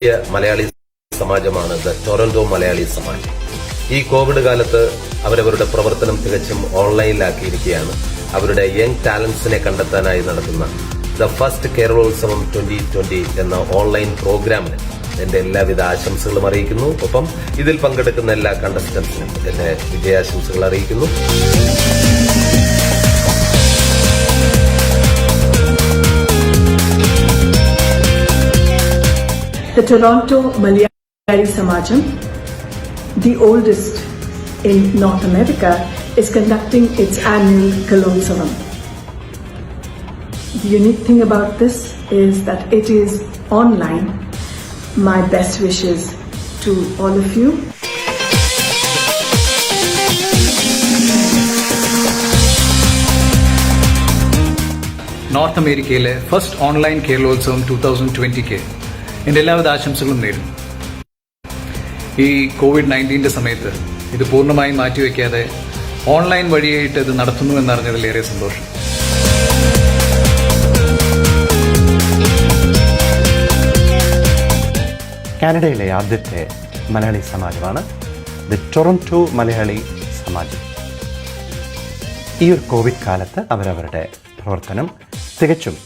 മലയാളി സമാജമാണ് the Toronto Malayali Samajam. ഈ Covid കാലത്ത് അവരവരുടെ പ്രവർത്തനം തികച്ചും ഓൺലൈനിലാക്കിയിരിക്കുകയാണ്. അവരുടെ യങ് ടാലന്റ്സിനെ കണ്ടെത്താനായി നടത്തുന്ന ദ ഫസ്റ്റ് കേരളോത്സവം 2020 എന്ന ഓൺലൈൻ പ്രോഗ്രാമിന് എന്റെ എല്ലാവിധ ആശംസകളും അറിയിക്കുന്നു. ഒപ്പം ഇതിൽ പങ്കെടുക്കുന്ന എല്ലാ കണ്ടസ്റ്റന്റ്സിനും എന്റെ വിജയാശംസകൾ അറിയിക്കുന്നു. The Toronto Malayali Samajam, the oldest in North America, is conducting its annual Kalotsavam. The unique thing about this is that it is online. My best wishes to all of you. North അമേരിക്കയിലെ first online കേരളോത്സവം 2020 എൻ്റെ എല്ലാവിധ ആശംസകളും നേരുന്നു. ഈ COVID-19 സമയത്ത് ഇത് പൂർണ്ണമായും മാറ്റിവെക്കാതെ online വഴിയായിട്ട് ഇത് നടത്തുന്നു എന്നറിഞ്ഞതിൽ ഏറെ സന്തോഷം. കാനഡയിലെ ആദ്യത്തെ മലയാളി സമാജമാണ് ദ ടൊറന്റോ മലയാളി സമാജം. ഈ ഒരു കോവിഡ് കാലത്ത് അവരവരുടെ പ്രവർത്തനം തികച്ചും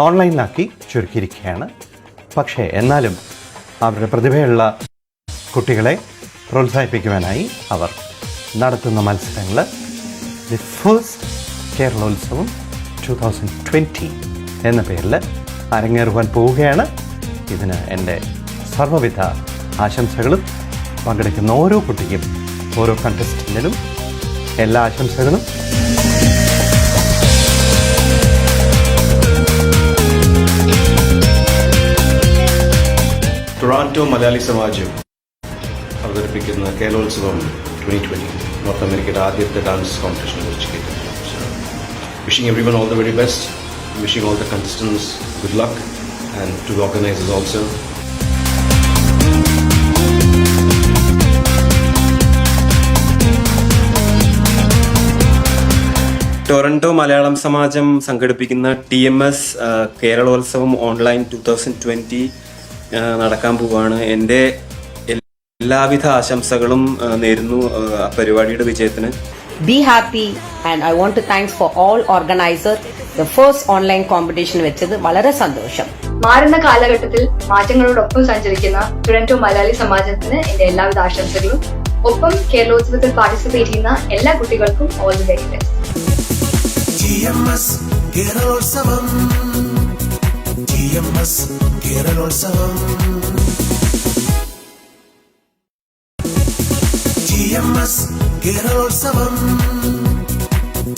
ഓൺലൈനിലാക്കി ചുരുക്കിയിരിക്കുകയാണ്. പക്ഷേ എന്നാലും അവരുടെ പ്രതിഭയുള്ള കുട്ടികളെ പ്രോത്സാഹിപ്പിക്കുവാനായി അവർ നടത്തുന്ന മത്സരങ്ങൾ ദി ഫസ്റ്റ് കേരളോത്സവം 2020 എന്ന പേരിൽ അരങ്ങേറുവാൻ പോവുകയാണ്. ഇതിന് എൻ്റെ സർവ്വവിധ ആശംസകളും പങ്കെടുക്കുന്ന ഓരോ കുട്ടിക്കും ഓരോ കണ്ടസ്റ്റന്റിനും എല്ലാ ആശംസകളും. ടൊറാന്റോ മലയാളി സമാജം അവതരിപ്പിക്കുന്ന കേരളോത്സവം 2020 നോർത്ത് അമേരിക്കയുടെ ആദ്യത്തെ ഡാൻസ് കോമ്പറ്റീഷനെ കുറിച്ച് wishing everyone all the very best. Wishing all the contestants good luck and to the organisers also. Toronto Malayalam Samajam സംഘടിപ്പിക്കുന്ന TMS കേരളോത്സവം ഓൺലൈൻ 2020 നടക്കാൻ പോവുകയാണ്. എൻ്റെ എല്ലാവിധ ആശംസകളും നേരുന്നു ആ പരിപാടിയുടെ വിജയത്തിന്. Be happy and I want to thanks for all organizers. The first online competition വെച്ചത് വളരെ സന്തോഷം. മാറുന്ന കാലഘട്ടത്തിൽ മാറ്റങ്ങളോടൊപ്പം സഞ്ചരിക്കുന്ന ടൊറന്റോ മലയാളി സമാജത്തിന് എന്റെ എല്ലാവിധ ആശംസകളും. ഒപ്പം കേരളോത്സവത്തിൽ പാർട്ടിസിപ്പേറ്റ് ചെയ്യുന്ന എല്ലാ കുട്ടികൾക്കും all the very best. TMS Keralolsavam, TMS Keralolsavam, TMS Keralolsavam,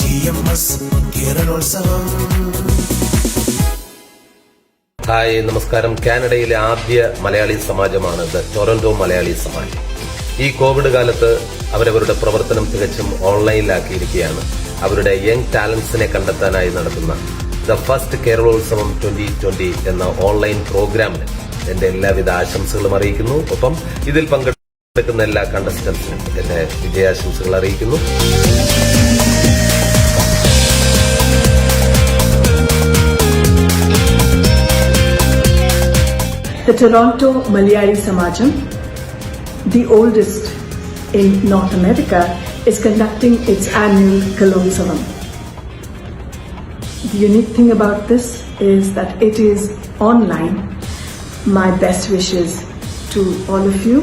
TMS Keralolsavam. Hi, നമസ്കാരം. കാനഡയിലെ ആദ്യ മലയാളി സമാജമാണ് ദ ടൊറന്റോ മലയാളി സമാജം. ഈ കോവിഡ് കാലത്ത് അവരവരുടെ പ്രവർത്തനം തികച്ചും ഓൺലൈനിലാക്കിയിരിക്കുകയാണ്. അവരുടെ യങ് ടാലന്റ്സിനെ കണ്ടെത്താനായി നടത്തുന്ന ദ ഫസ്റ്റ് കേരളോത്സവം 2020 എന്ന ഓൺലൈൻ പ്രോഗ്രാമിന് എന്റെ എല്ലാവിധ ആശംസകളും അറിയിക്കുന്നു. ഒപ്പം ഇതിൽ പങ്കെടുക്കുന്ന എല്ലാ കണ്ടസ്റ്റന്റ്സിനും എന്റെ വിജയാശംസകൾ അറിയിക്കുന്നു. The Toronto Malayali Samajam, the oldest in North America, is conducting its annual Kalotsavam. The unique thing about this is that it is online. My best wishes to all of you.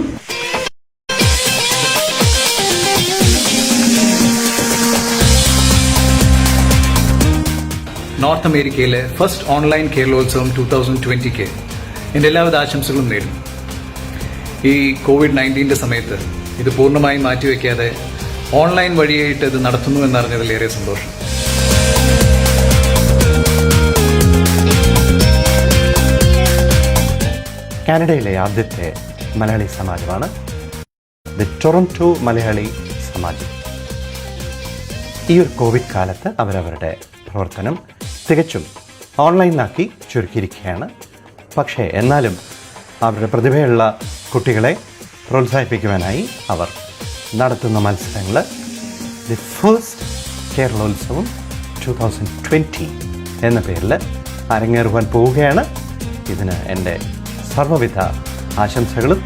North അമേരിക്കയിലെ first online കേരളോത്സവം 2020 എൻ്റെ എല്ലാവിധ ആശംസകളും നേരുന്നു. ഈ COVID-19 സമയത്ത് ഇത് പൂർണ്ണമായും മാറ്റിവെക്കാതെ online വഴിയായിട്ട് ഇത് നടത്തുന്നു എന്നറിഞ്ഞതിൽ ഏറെ സന്തോഷം. കാനഡയിലെ ആദ്യത്തെ മലയാളി സമാജമാണ് ദ ടൊറന്റോ മലയാളി സമാജം. ഈ ഒരു കോവിഡ് കാലത്ത് അവരവരുടെ പ്രവർത്തനം തികച്ചും ഓൺലൈനിലാക്കി ചുരുക്കിയിരിക്കുകയാണ്. പക്ഷേ എന്നാലും അവരുടെ പ്രതിഭയുള്ള കുട്ടികളെ പ്രോത്സാഹിപ്പിക്കുവാനായി അവർ നടത്തുന്ന മത്സരങ്ങൾ ദി ഫസ്റ്റ് കേരളോത്സവം 2020 എന്ന പേരിൽ അരങ്ങേറുവാൻ പോവുകയാണ്. ഇതിന് എൻ്റെ സർവ്വവിധ ആശംസകളും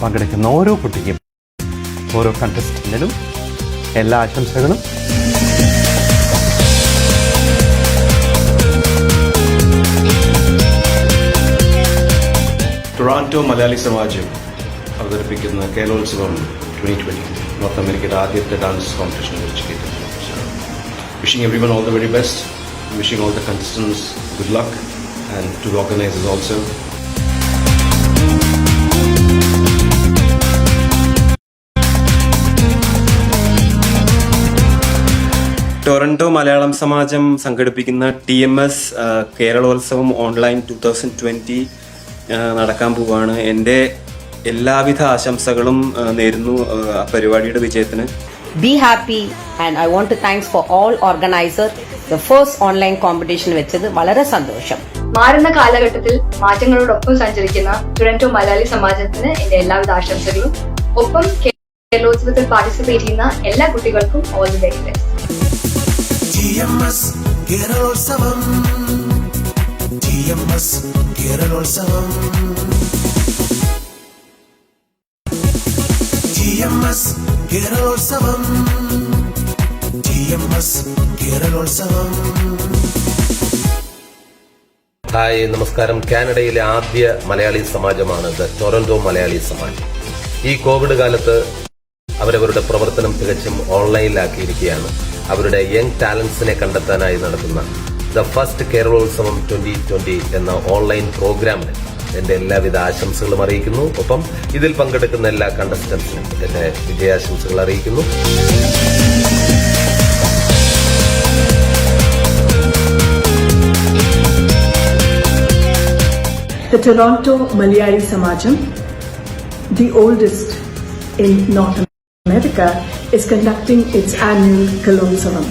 പങ്കെടുക്കുന്ന ഓരോ കുട്ടിക്കും, ഓരോ കണ്ടസ്റ്റന്റിനും എല്ലാ ആശംസകളും. ടൊറാൻറ്റോ മലയാളി സമാജം അവതരിപ്പിക്കുന്ന കേരളോത്സവം 2020 നോർത്ത് അമേരിക്കയുടെ ആദ്യത്തെ ഡാൻസ് കോമ്പറ്റീഷൻ കുറിച്ച് wishing everyone all the very best. Wishing all the contestants good luck and to the organisers also. Toronto Malayalam Samajam സംഘടിപ്പിക്കുന്ന TMS കേരളോത്സവം ഓൺലൈൻ 2020 നടക്കാൻ പോവുകയാണ്. എൻ്റെ എല്ലാവിധ ആശംസകളും നേരുന്നു ആ പരിപാടിയുടെ വിജയത്തിന്. Be happy and I want to thanks for all organizer. The first online competition വെച്ചത് വളരെ സന്തോഷം. മാറുന്ന കാലഘട്ടത്തിൽ മാറ്റങ്ങളോടൊപ്പം സഞ്ചരിക്കുന്ന ടൊറന്റോ മലയാളി സമാജത്തിന് എന്റെ എല്ലാവിധ ആശംസകളും. ഒപ്പം കേരളോത്സവത്തിൽ പാർട്ടിസിപ്പേറ്റ് ചെയ്യുന്ന എല്ലാ കുട്ടികൾക്കും all the very best. TMS Keralolsavam, TMS Keralolsavam, TMS Keralolsavam, TMS Keralolsavam. Hi, നമസ്കാരം. കാനഡയിലെ ആദ്യ മലയാളി സമാജമാണ് ദ ടൊറന്റോ മലയാളി സമാജം. ഈ കോവിഡ് കാലത്ത് അവരവരുടെ പ്രവർത്തനം തികച്ചും ഓൺലൈനിലാക്കിയിരിക്കുകയാണ്. അവരുടെ യങ് ടാലൻസിനെ കണ്ടെത്താനായി നടത്തുന്ന ദ ഫസ്റ്റ് കേരളോത്സവം 2020 എന്ന ഓൺലൈൻ പ്രോഗ്രാമിന് എന്റെ എല്ലാവിധ ആശംസകളും അറിയിക്കുന്നു. ഒപ്പം ഇതിൽ പങ്കെടുക്കുന്ന എല്ലാ കണ്ടസ്റ്റൻസിനും എന്റെ വിജയാശംസകൾ അറിയിക്കുന്നു. The Toronto Malayali Samajam, the oldest in North America, is conducting its annual Kalolsavam.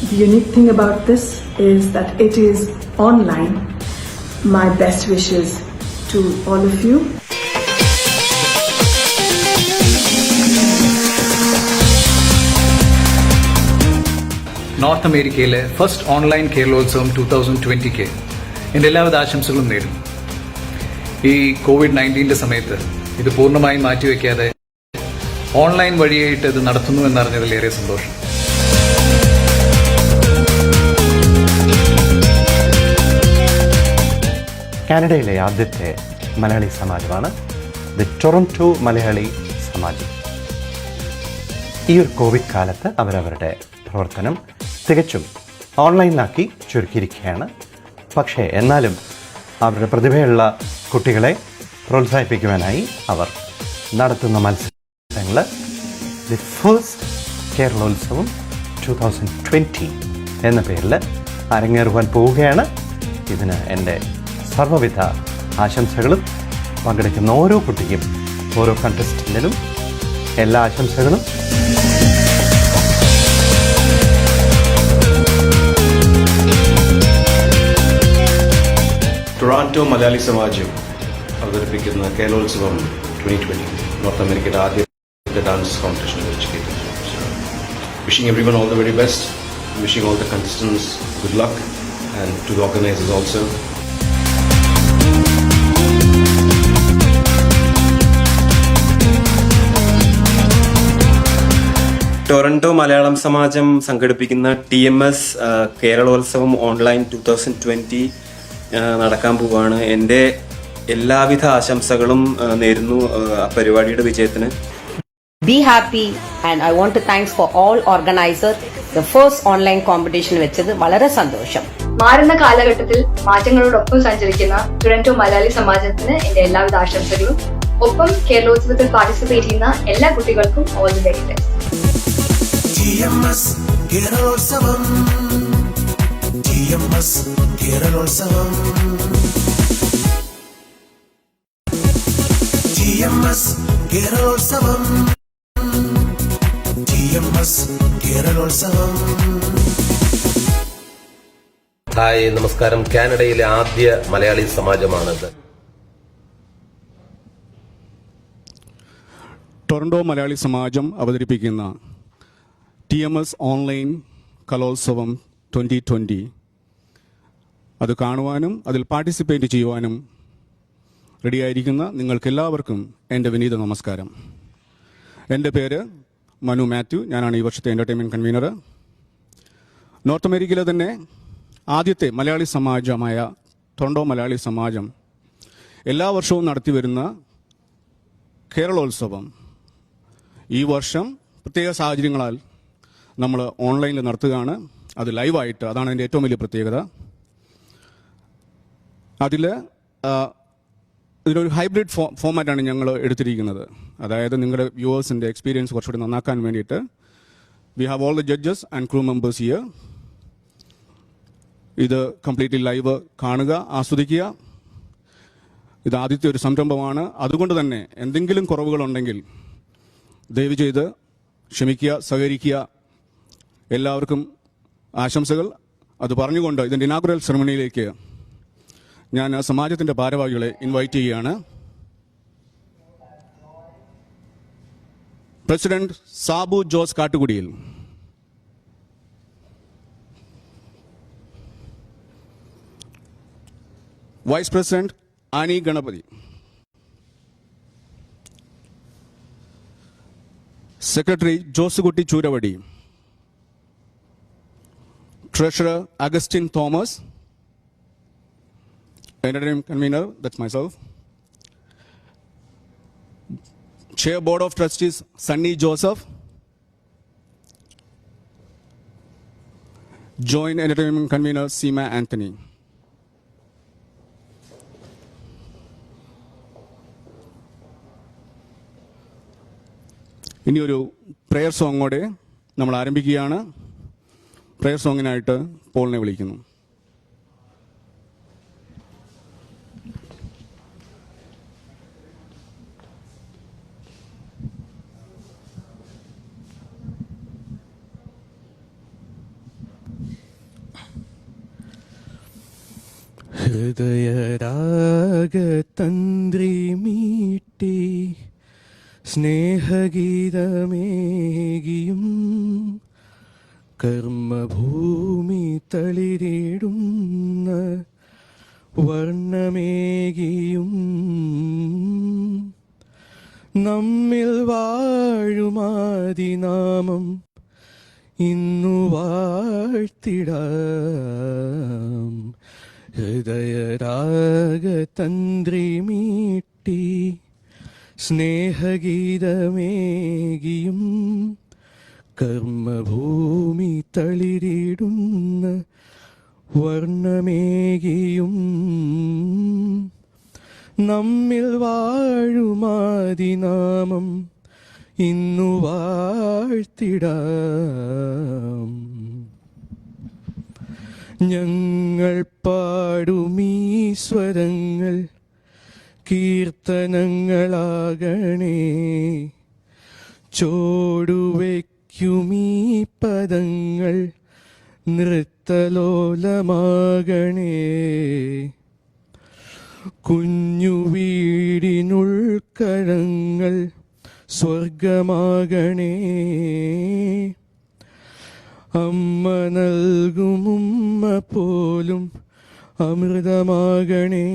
The unique thing about this is that it is online. My best wishes to all of you. North അമേരിക്കയിലെ first online കേരളോത്സവം 2020 എൻ്റെ എല്ലാവിധ ആശംസകളും നേരുന്നു. ഈ COVID-19 സമയത്ത് ഇത് പൂർണ്ണമായും മാറ്റിവെക്കാതെ online വഴിയായിട്ട് ഇത് നടത്തുന്നു എന്നറിഞ്ഞതിലേറെ സന്തോഷം. കാനഡയിലെ ആദ്യത്തെ മലയാളി സമാജമാണ് ദി ടൊറന്റോ മലയാളി സമാജം. ഈ ഒരു കോവിഡ് കാലത്ത് അവരവരുടെ പ്രവർത്തനം തികച്ചും ഓൺലൈനിലാക്കി ചുരുക്കിയിരിക്കുകയാണ്. പക്ഷേ എന്നാലും അവരുടെ പ്രതിഭയുള്ള കുട്ടികളെ പ്രോത്സാഹിപ്പിക്കുവാനായി അവർ നടത്തുന്ന മത്സരങ്ങൾ ദി ഫസ്റ്റ് കേരളോത്സവം 2020 എന്ന പേരിൽ അരങ്ങേറുവാൻ പോവുകയാണ്. ഇതിന് എൻ്റെ സർവ്വവിധ ആശംസകളും പങ്കെടുക്കുന്ന ഓരോ കുട്ടിക്കും, ഓരോ കണ്ടസ്റ്റന്റിനും എല്ലാ ആശംസകളും. ടൊറാൻറ്റോ മലയാളി സമാജം അവതരിപ്പിക്കുന്ന കേരളോത്സവം 2020 നോർത്ത് അമേരിക്കയുടെ ആദ്യത്തെ ഡാൻസ് കോമ്പറ്റീഷൻ കുറിച്ച് wishing everyone all the very best. Wishing all the contestants good luck and to the organisers also. Toronto Malayalam Samajam സംഘടിപ്പിക്കുന്ന TMS കേരളോത്സവം ഓൺലൈൻ 2020 നടക്കാൻ പോവുകയാണ്. എൻ്റെ എല്ലാവിധ ആശംസകളും നേരുന്നു ആ പരിപാടിയുടെ വിജയത്തിന്. Be happy and I want to thanks for all organizer. The first online competition വെച്ചത് വളരെ സന്തോഷം. മാറുന്ന കാലഘട്ടത്തിൽ മാറ്റങ്ങളോടൊപ്പം സഞ്ചരിക്കുന്ന ടൊറന്റോ മലയാളി സമാജത്തിന് എന്റെ എല്ലാവിധ ആശംസകളും. ഒപ്പം കേരളോത്സവത്തിൽ പാർട്ടിസിപ്പേറ്റ് ചെയ്യുന്ന എല്ലാ കുട്ടികൾക്കും all the very best. TMS Keralolsavam, TMS Keralolsavam, TMS Keralolsavam, TMS Keralolsavam. Hi, നമസ്കാരം. കാനഡയിലെ ആദ്യ മലയാളി സമാജമാണിത്. ടൊറന്റോ മലയാളി സമാജം അവതരിപ്പിക്കുന്ന TMS ഓൺലൈൻ കലോത്സവം 2020 അത് കാണുവാനും അതിൽ പാർട്ടിസിപ്പേറ്റ് ചെയ്യുവാനും റെഡിയായിരിക്കുന്ന നിങ്ങൾക്കെല്ലാവർക്കും എൻ്റെ വിനീത നമസ്കാരം. എൻ്റെ പേര് മനു മാത്യു. ഞാനാണ് ഈ വർഷത്തെ എൻ്റർടൈൻമെൻറ്റ് കൺവീനർ. നോർത്ത് അമേരിക്കയിലെ തന്നെ ആദ്യത്തെ മലയാളി സമാജമായ ടൊറന്റോ മലയാളി സമാജം എല്ലാ വർഷവും നടത്തിവരുന്ന കേരളോത്സവം ഈ വർഷം പ്രത്യേക സാഹചര്യങ്ങളാൽ നമ്മൾ ഓൺലൈനിൽ നടത്തുകയാണ്. അത് ലൈവായിട്ട്. അതാണ് അതിൻ്റെ ഏറ്റവും വലിയ പ്രത്യേകത. ഇതിലൊരു ഹൈബ്രിഡ് ഫോമാറ്റാണ് ഞങ്ങൾ എടുത്തിരിക്കുന്നത്. അതായത് നിങ്ങളുടെ വ്യൂവേഴ്സിൻ്റെ എക്സ്പീരിയൻസ് കുറച്ചുകൂടി നന്നാക്കാൻ വേണ്ടിയിട്ട് we have all the judges and crew members here. ഇത് കംപ്ലീറ്റ്ലി ലൈവ് കാണുക, ആസ്വദിക്കുക. ഇത് ആദ്യത്തെ ഒരു സംരംഭമാണ്. അതുകൊണ്ട് തന്നെ എന്തെങ്കിലും കുറവുകളുണ്ടെങ്കിൽ ദയവ് ചെയ്ത് ക്ഷമിക്കുക, സഹകരിക്കുക. എല്ലാവർക്കും ആശംസകൾ. അത് പറഞ്ഞുകൊണ്ട് ഇതിൻ്റെ ഇനാഗുറൽ സെറമണിയിലേക്ക് ഞാൻ സമാജത്തിൻ്റെ ഭാരവാഹികളെ ഇൻവൈറ്റ് ചെയ്യുകയാണ്. President Sabu Jose Kattukudiyil, vice president Ani Ganapathi, secretary Josekutty Churavadi, treasurer Augustine Thomas, entertainment convener, that's myself, chair board of trustees Sunny Joseph, joint entertainment convener Seema Anthony. ഇനി ഒരു പ്രെയർ സോങ്ങോടെ നമ്മൾ ആരംഭിക്കുകയാണ്. പ്രെയർ സോങ്ങിനായിട്ട് പോളിനെ വിളിക്കുന്നു. ഹൃദയരാഗതന്ത്രി മീട്ടി സ്നേഹഗീതമേകിയും കർമ്മഭൂമി തളിരിടുന്ന വർണ്ണമേകിയും നമ്മിൽ വാഴുമാദിനാമം ഇന്നു വാഴ്ത്തിടാം. ഹൃദയരാഗതന്ത്രി മീട്ടി സ്നേഹഗീതമേകിയും കർമ്മഭൂമി തളിരിടുന്ന വർണ്ണമേകിയും നമ്മിൽ വാഴുമാദിനാമം ഇന്നു വാഴ്ത്തിടാം. ഞങ്ങൾ പാടുമീ സ്വരങ്ങൾ കീർത്തനങ്ങളാകണേ, ചോടുവയ്ക്കുമീ പദങ്ങൾ നൃത്തലോലമാകണേ. കുഞ്ഞു വീടിനുൾക്കരങ്ങൾ സ്വർഗമാകണേ. അമ്മ നൽകുമുമ്മ പോലും അമൃതമാകണേ.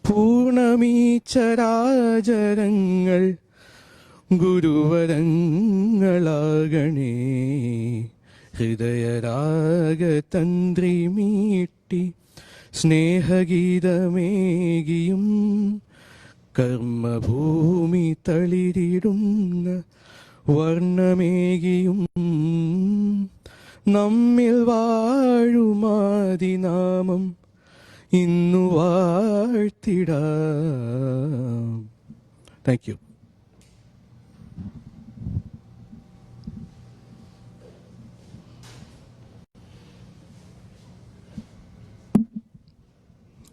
പൂർണമീ ചരാചരങ്ങൾ ഗുരുവരങ്ങളാകണേ. ഹൃദയരാഗതന്ത്രി മീട്ടി സ്നേഹഗീതമേകിയും കർമ്മഭൂമി തളിരിടുന്ന വർണ്ണമേകിയും നമ്മിൽ വാഴുമാദിനാമം ഇന്നു വാഴ്ത്തിടാം. Thank you.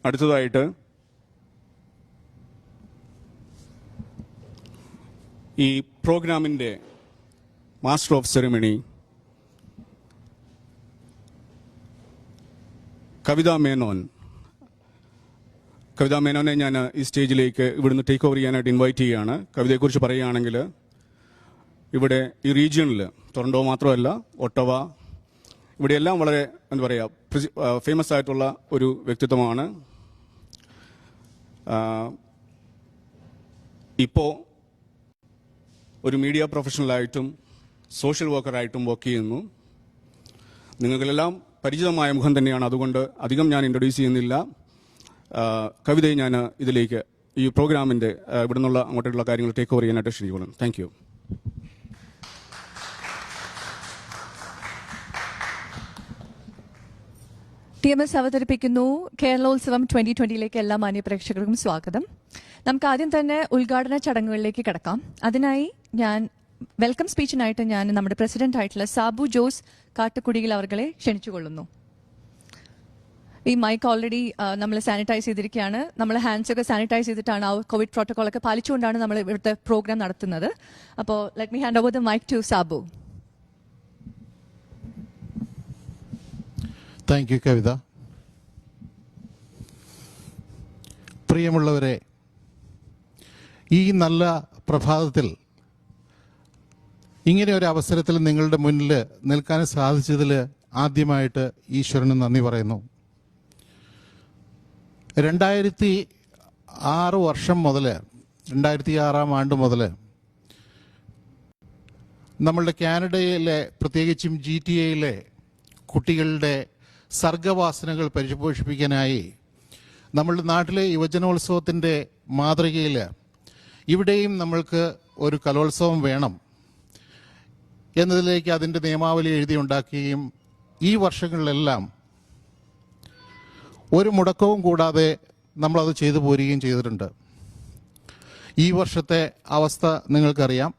അടുത്തതായിട്ട് ഈ പ്രോഗ്രാമിൻ്റെ മാസ്റ്റർ ഓഫ് സെറിമണി കവിത മേനോനെ ഞാൻ ഈ സ്റ്റേജിലേക്ക് ഇവിടുന്ന് ടേക്ക് ഓവർ ചെയ്യാനായിട്ട് ഇൻവൈറ്റ് ചെയ്യുകയാണ്. കവിതയെക്കുറിച്ച് പറയുകയാണെങ്കിൽ ഇവിടെ ഈ റീജിയണിൽ ടൊറന്റോ മാത്രമല്ല, ഒട്ടവ, ഇവിടെയെല്ലാം വളരെ എന്താ പറയുക ഫേമസ് ആയിട്ടുള്ള ഒരു വ്യക്തിത്വമാണ്. ഇപ്പോൾ ഒരു മീഡിയ പ്രൊഫഷണലായിട്ടും സോഷ്യൽ വർക്കറായിട്ടും വർക്ക് ചെയ്യുന്നു. നിങ്ങൾക്കെല്ലാം പരിചിതമായ മുഖം തന്നെയാണ്, അതുകൊണ്ട് അധികം ഞാൻ ഇൻട്രൊഡ്യൂസ് ചെയ്യുന്നില്ല. കവിതയെ ഞാൻ ഇതിലേക്ക് ഈ പ്രോഗ്രാമിൻ്റെ ഇവിടെ നിന്നുള്ള അങ്ങോട്ടുള്ള കാര്യങ്ങൾ ടേക്ക് ഓവർ ചെയ്യാനായിട്ട് ക്ഷണിക്കണം. Thank you. TMS അവതരിപ്പിക്കുന്നു കേരളോത്സവം 2020 എല്ലാ മാന്യപ്രേക്ഷകർക്കും സ്വാഗതം. നമുക്ക് ആദ്യം തന്നെ ഉദ്ഘാടന ചടങ്ങുകളിലേക്ക് കിടക്കാം. അതിനായി ഞാൻ വെൽക്കം സ്പീച്ചിനായിട്ട് ഞാൻ നമ്മുടെ പ്രസിഡന്റ് ആയിട്ടുള്ള സാബു ജോസ് കാട്ടുകുടിയിൽ അവർകളെ ക്ഷണിച്ചുകൊള്ളുന്നു. ഈ മൈക്ക് ഓൾറെഡി നമ്മൾ സാനിറ്റൈസ് ചെയ്തിരിക്കുകയാണ്. നമ്മൾ ഹാൻഡ്സ് ഒക്കെ സാനിറ്റൈസ് ചെയ്തിട്ടാണ് ആ കോവിഡ് പ്രോട്ടോകോൾ ഒക്കെ പാലിച്ചുകൊണ്ടാണ് നമ്മൾ ഇവിടുത്തെ പ്രോഗ്രാം നടത്തുന്നത്. അപ്പോൾ let me hand over the mic to Sabu. Thank you Kavitha. പ്രിയമുള്ളവരെ, ഈ നല്ല പ്രഭാതത്തിൽ ഇങ്ങനെ ഒരു അവസരത്തിൽ നിങ്ങളുടെ മുന്നിൽ നിൽക്കാൻ സാധിച്ചതിൽ ആദ്യമായിട്ട് ഈശ്വരന് നന്ദി പറയുന്നു. 2006 വർഷം മുതൽ 2006 ആണ്ട് മുതൽ നമ്മളുടെ കാനഡയിലെ പ്രത്യേകിച്ചും GTA കുട്ടികളുടെ സർഗവാസനകൾ പരിപോഷിപ്പിക്കാനായി നമ്മളുടെ നാട്ടിലെ യുവജനോത്സവത്തിൻ്റെ മാതൃകയിൽ ഇവിടെയും നമ്മൾക്ക് ഒരു കലോത്സവം വേണം എന്നതിലേക്ക് അതിൻ്റെ നിയമാവലി എഴുതിയുണ്ടാക്കുകയും ഈ വർഷങ്ങളിലെല്ലാം ഒരു മുടക്കവും കൂടാതെ നമ്മളത് ചെയ്തു പോരുകയും ചെയ്തിട്ടുണ്ട്. ഈ വർഷത്തെ അവസ്ഥ നിങ്ങൾക്കറിയാം.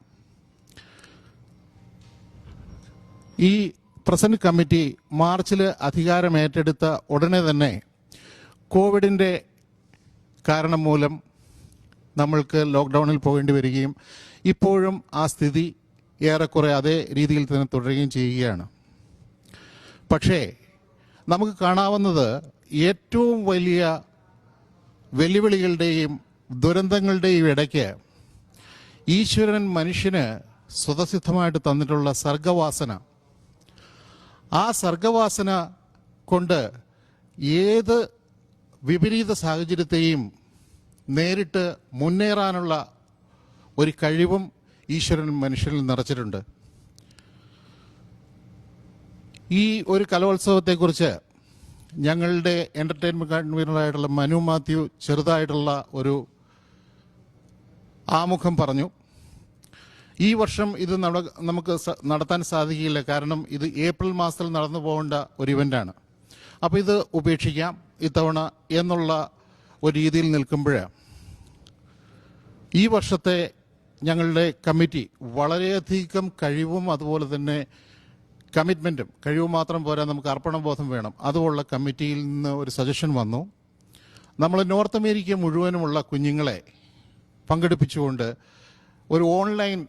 ഈ പ്രസന്റ് കമ്മിറ്റി മാർച്ചിൽ അധികാരമേറ്റെടുത്ത ഉടനെ തന്നെ കോവിഡിൻ്റെ കാരണം മൂലം നമ്മൾക്ക് ലോക്ക്ഡൗണിൽ പോകേണ്ടി വരികയും ഇപ്പോഴും ആ സ്ഥിതി ഏറെക്കുറെ അതേ രീതിയിൽ തന്നെ തുടരുകയും ചെയ്യുകയാണ്. പക്ഷേ നമുക്ക് കാണാവുന്നത് ഏറ്റവും വലിയ വെല്ലുവിളികളുടെയും ദുരന്തങ്ങളുടെയും ഇടയ്ക്ക് ഈശ്വരൻ മനുഷ്യന് സ്വതസിദ്ധമായിട്ട് തന്നിട്ടുള്ള സർഗവാസന, ആ സർഗവാസന കൊണ്ട് ഏത് വിപരീത സാഹചര്യത്തെയും നേരിട്ട് മുന്നേറാനുള്ള ഒരു കഴിവും ഈശ്വരൻ മനുഷ്യനിൽ നിറച്ചിട്ടുണ്ട്. ഈ ഒരു കലോത്സവത്തെക്കുറിച്ച് ഞങ്ങളുടെ എൻ്റർടൈൻമെൻറ്റ് കൺവീനറായിട്ടുള്ള മനു മാത്യു ചെറുതായിട്ടുള്ള ഒരു ആമുഖം പറഞ്ഞു. ഈ വർഷം ഇത് നമുക്ക് നടത്താൻ സാധിക്കില്ല, കാരണം ഇത് ഏപ്രിൽ മാസത്തിൽ നടന്നു പോകേണ്ട ഒരു ഇവൻ്റാണ്. അപ്പോൾ ഇത് ഉപേക്ഷിക്കാം ഇത്തവണ എന്നുള്ള ഒരു രീതിയിൽ നിൽക്കുമ്പോൾ ഈ വർഷത്തെ ഞങ്ങളുടെ കമ്മിറ്റി വളരെയധികം കഴിവും അതുപോലെ തന്നെ കമ്മിറ്റ്മെൻറ്റും, കഴിവ് മാത്രം പോരാ, നമുക്ക് അർപ്പണബോധം വേണം. അതുപോലുള്ള കമ്മിറ്റിയിൽ നിന്ന് ഒരു സജഷൻ വന്നു. നമ്മൾ നോർത്ത് അമേരിക്ക മുഴുവനുമുള്ള കുഞ്ഞുങ്ങളെ പങ്കെടുപ്പിച്ചുകൊണ്ട് ഒരു ഓൺലൈൻ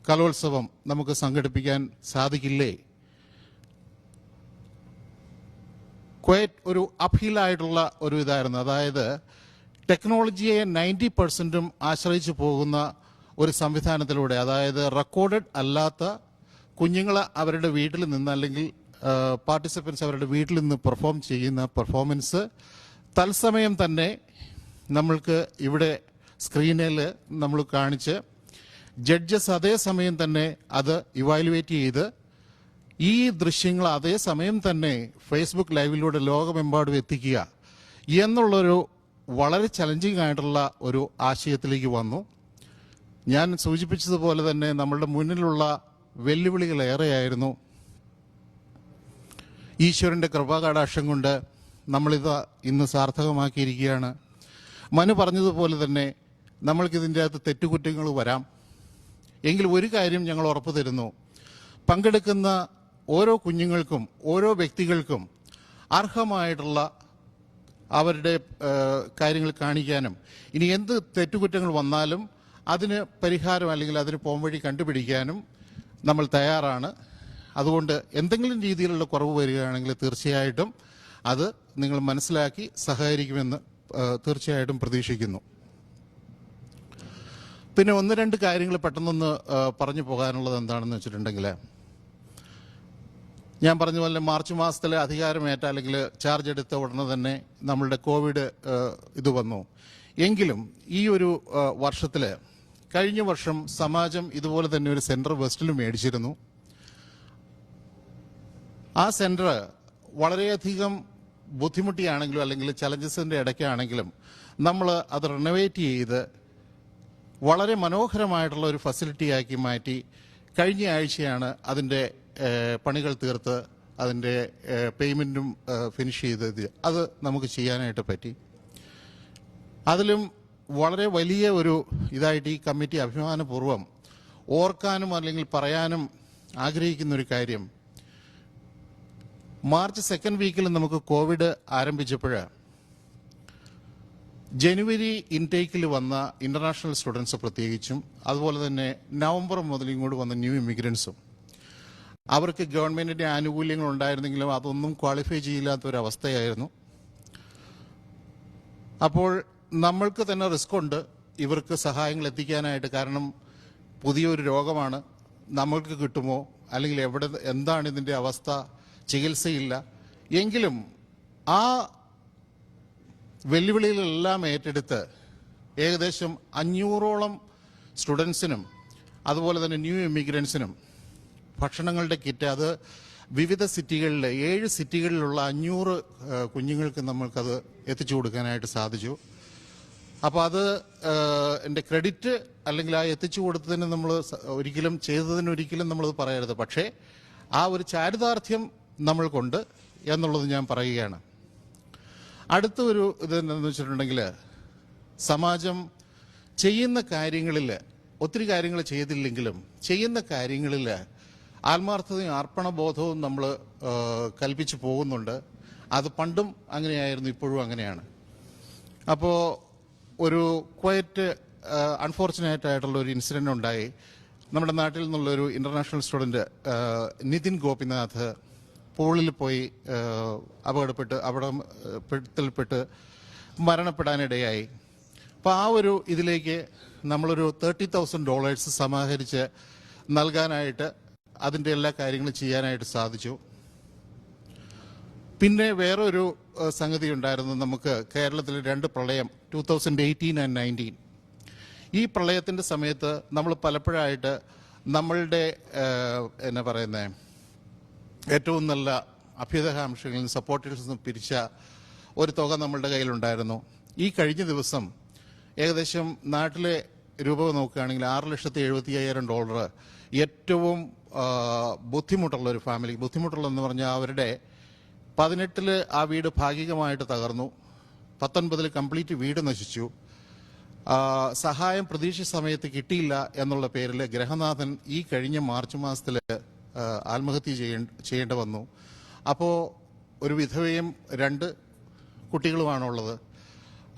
കലോത്സവം നമുക്ക് സംഘടിപ്പിക്കാൻ സാധിക്കില്ലേ? ക്വയറ്റ് ഒരു അപ്ഹീലായിട്ടുള്ള ഒരു ഇതായിരുന്നു. അതായത് ടെക്നോളജിയെ 90% ആശ്രയിച്ചു പോകുന്ന ഒരു സംവിധാനത്തിലൂടെ, അതായത് റെക്കോർഡഡ് അല്ലാത്ത കുഞ്ഞുങ്ങൾ അവരുടെ വീട്ടിൽ നിന്ന് അല്ലെങ്കിൽ പാർട്ടിസിപ്പൻസ് അവരുടെ വീട്ടിൽ നിന്ന് പെർഫോം ചെയ്യുന്ന പെർഫോമൻസ് തത്സമയം തന്നെ നമ്മൾക്ക് ഇവിടെ സ്ക്രീനിൽ നമ്മൾ കാണിച്ച് ജഡ്ജസ് അതേസമയം തന്നെ അത് ഇവാലുവേറ്റ് ചെയ്ത് ഈ ദൃശ്യങ്ങൾ അതേസമയം തന്നെ ഫേസ്ബുക്ക് ലൈവിലൂടെ ലോകമെമ്പാടും എത്തിക്കുക എന്നുള്ളൊരു വളരെ ചലഞ്ചിങ് ആയിട്ടുള്ള ഒരു ആശയത്തിലേക്ക് വന്നു. ഞാൻ സൂചിപ്പിച്ചതുപോലെ തന്നെ നമ്മളുടെ മുന്നിലുള്ള വെല്ലുവിളികൾ ഏറെയായിരുന്നു. ഈശ്വരൻ്റെ കൃപാകടാക്ഷം കൊണ്ട് നമ്മളിത് ഇന്ന് സാർത്ഥകമാക്കിയിരിക്കുകയാണ്. മനു പറഞ്ഞതുപോലെ തന്നെ നമ്മൾക്കിതിൻ്റെ അകത്ത് തെറ്റുകുറ്റങ്ങൾ വരാം. എങ്കിൽ ഒരു കാര്യം ഞങ്ങൾ ഉറപ്പു തരുന്നു, പങ്കെടുക്കുന്ന ഓരോ കുഞ്ഞുങ്ങൾക്കും ഓരോ വ്യക്തികൾക്കും അർഹമായിട്ടുള്ള അവരുടെ കാര്യങ്ങൾ കാണിക്കാനും ഇനി എന്ത് തെറ്റുകുറ്റങ്ങൾ വന്നാലും അതിന് പരിഹാരം അല്ലെങ്കിൽ അതിന് പോംവഴി കണ്ടുപിടിക്കാനും നമ്മൾ തയ്യാറാണ്. അതുകൊണ്ട് എന്തെങ്കിലും രീതിയിലുള്ള കുറവ് വരികയാണെങ്കിൽ തീർച്ചയായിട്ടും അത് നിങ്ങൾ മനസ്സിലാക്കി സഹകരിക്കുമെന്ന് തീർച്ചയായിട്ടും പ്രതീക്ഷിക്കുന്നു. പിന്നെ ഒന്ന് രണ്ട് കാര്യങ്ങൾ പെട്ടെന്നൊന്ന് പറഞ്ഞു പോകാനുള്ളത് എന്താണെന്ന് വെച്ചിട്ടുണ്ടെങ്കിൽ, ഞാൻ പറഞ്ഞ പോലെ മാർച്ച് മാസത്തിലെ അധികാരമേറ്റ അല്ലെങ്കിൽ ചാർജ് എടുത്ത ഉടനെ തന്നെ നമ്മളുടെ കോവിഡ് ഇത് വന്നു. എങ്കിലും ഈ ഒരു വർഷത്തിൽ കഴിഞ്ഞ വർഷം സമാജം ഇതുപോലെ തന്നെ ഒരു സെന്റർ വെസ്റ്റിൽ മേടിച്ചിരുന്നു. ആ സെന്റർ വളരെയധികം ബുദ്ധിമുട്ടിയാണെങ്കിലും അല്ലെങ്കിൽ ചലഞ്ചസിന്റെ ഇടയ്ക്കാണെങ്കിലും നമ്മൾ അത് റിനോവേറ്റ് ചെയ്ത് വളരെ മനോഹരമായിട്ടുള്ള ഒരു ഫെസിലിറ്റിയാക്കി മാറ്റി. കഴിഞ്ഞ ആഴ്ചയാണ് അതിൻ്റെ പണികൾ തീർത്ത് അതിൻ്റെ പേയ്മെൻറ്റും ഫിനിഷ് ചെയ്തത്. അത് നമുക്ക് ചെയ്യാനായിട്ട് പറ്റി. അതിലും വളരെ വലിയ ഒരു ഇതായിട്ട് ഈ കമ്മിറ്റി അഭിമാനപൂർവ്വം ഓർക്കാനും അല്ലെങ്കിൽ പറയാനും ആഗ്രഹിക്കുന്ന ഒരു കാര്യം, മാർച്ച് 2nd വീക്കിൽ നമുക്ക് കോവിഡ് ആരംഭിച്ചപ്പോൾ ജനുവരി ഇൻടേക്കിൽ വന്ന ഇന്റർനാഷണൽ സ്റ്റുഡൻസ് പ്രത്യേകിച്ചും അതുപോലെ തന്നെ നവംബർ മുതൽ ഇങ്ങോട്ട് വന്ന ന്യൂ ഇമിഗ്രൻസും അവർക്ക് ഗവൺമെന്റിന്റെ ആനുകൂല്യങ്ങൾ ഉണ്ടായിരുന്നെങ്കിലും അതൊന്നും ക്വാളിഫൈ ചെയ്യില്ലാത്തൊരവസ്ഥയായിരുന്നു. അപ്പോൾ നമ്മൾക്ക് തന്നെ റിസ്ക് ഉണ്ട് ഇവർക്ക് സഹായങ്ങൾ എത്തിക്കാനായിട്ട്. കാരണം പുതിയൊരു രോഗമാണ്, നമ്മൾക്ക് കിട്ടുമോ അല്ലെങ്കിൽ എന്താണ് ഇതിൻ്റെ അവസ്ഥ, ചികിത്സയില്ല. എങ്കിലും ആ വെല്ലുവിളികളെല്ലാം ഏറ്റെടുത്ത് ഏകദേശം 500ഓളം സ്റ്റുഡൻസിനും അതുപോലെ തന്നെ ന്യൂ ഇമിഗ്രൻസിനും ഭക്ഷണങ്ങളുടെ കിറ്റ്, അത് വിവിധ സിറ്റികളിൽ 7 സിറ്റികളിലുള്ള 500 കുഞ്ഞുങ്ങൾക്ക് നമ്മൾക്കത് എത്തിച്ചു കൊടുക്കാനായിട്ട് സാധിച്ചു. അപ്പോൾ അത് എൻ്റെ ക്രെഡിറ്റ് അല്ലെങ്കിൽ ആ എത്തിച്ചു കൊടുത്തതിന് നമ്മൾ ചെയ്തതിനൊരിക്കലും നമ്മളത് പറയരുത്. പക്ഷേ ആ ഒരു ചാരിതാർത്ഥ്യം നമ്മൾക്കുണ്ട് എന്നുള്ളത് ഞാൻ പറയുകയാണ്. അടുത്ത ഒരു ഇത് എന്താണെന്ന് വെച്ചിട്ടുണ്ടെങ്കിൽ, സമാജം ചെയ്യുന്ന കാര്യങ്ങളിൽ ഒത്തിരി കാര്യങ്ങൾ ചെയ്തില്ലെങ്കിലും ചെയ്യുന്ന കാര്യങ്ങളിൽ ആത്മാർത്ഥതയും അർപ്പണബോധവും നമ്മൾ കൽപ്പിച്ചു പോകുന്നുണ്ട്. അത് പണ്ടും അങ്ങനെയായിരുന്നു, ഇപ്പോഴും അങ്ങനെയാണ്. അപ്പോൾ ഒരു ക്വയറ്റ് അൺഫോർച്ചുനേറ്റ് ആയിട്ടുള്ള ഒരു ഇൻസിഡന്റ് ഉണ്ടായി. നമ്മുടെ നാട്ടിൽ നിന്നുള്ളൊരു ഇന്റർനാഷണൽ സ്റ്റുഡന്റ് നിതിൻ ഗോപിനാഥ് പൂളിൽ പോയി അപകടത്തിൽപ്പെട്ട് മരണപ്പെടാനിടയായി. അപ്പോൾ ആ ഒരു ഇതിലേക്ക് നമ്മളൊരു $30,000 സമാഹരിച്ച് നൽകാനായിട്ട് അതിൻ്റെ എല്ലാ കാര്യങ്ങളും ചെയ്യാനായിട്ട് സാധിച്ചു. പിന്നെ വേറൊരു സംഗതി ഉണ്ടായിരുന്നു. നമുക്ക് കേരളത്തിൽ 2 പ്രളയം 2018 and 19. ഈ പ്രളയത്തിൻ്റെ സമയത്ത് നമ്മൾ പലപ്പോഴായിട്ട് നമ്മളുടെ എന്നാ പറയുന്നത് ഏറ്റവും നല്ല അഭ്യുദയകാംക്ഷകളിൽ നിന്ന് സപ്പോർട്ടേഴ്സിൽ നിന്ന് പിരിച്ച ഒരു തുക നമ്മളുടെ കയ്യിലുണ്ടായിരുന്നു. ഈ കഴിഞ്ഞ ദിവസം ഏകദേശം നാട്ടിലെ രൂപ നോക്കുകയാണെങ്കിൽ $6,75,000 ഏറ്റവും ബുദ്ധിമുട്ടുള്ള ഒരു ഫാമിലി, ബുദ്ധിമുട്ടുള്ളതെന്ന് പറഞ്ഞാൽ അവരുടെ 18 ആ വീട് ഭാഗികമായിട്ട് തകർന്നു, 19 കംപ്ലീറ്റ് വീട് നശിച്ചു. സഹായം പ്രതീക്ഷിച്ച സമയത്ത് കിട്ടിയില്ല എന്നുള്ള പേരിൽ ഗ്രഹനാഥൻ ഈ കഴിഞ്ഞ മാർച്ച് മാസത്തിൽ ആത്മഹത്യ ചെയ്യേണ്ടി വന്നു. അപ്പോൾ ഒരു വിധവയും 2 കുട്ടികളുമാണുള്ളത്.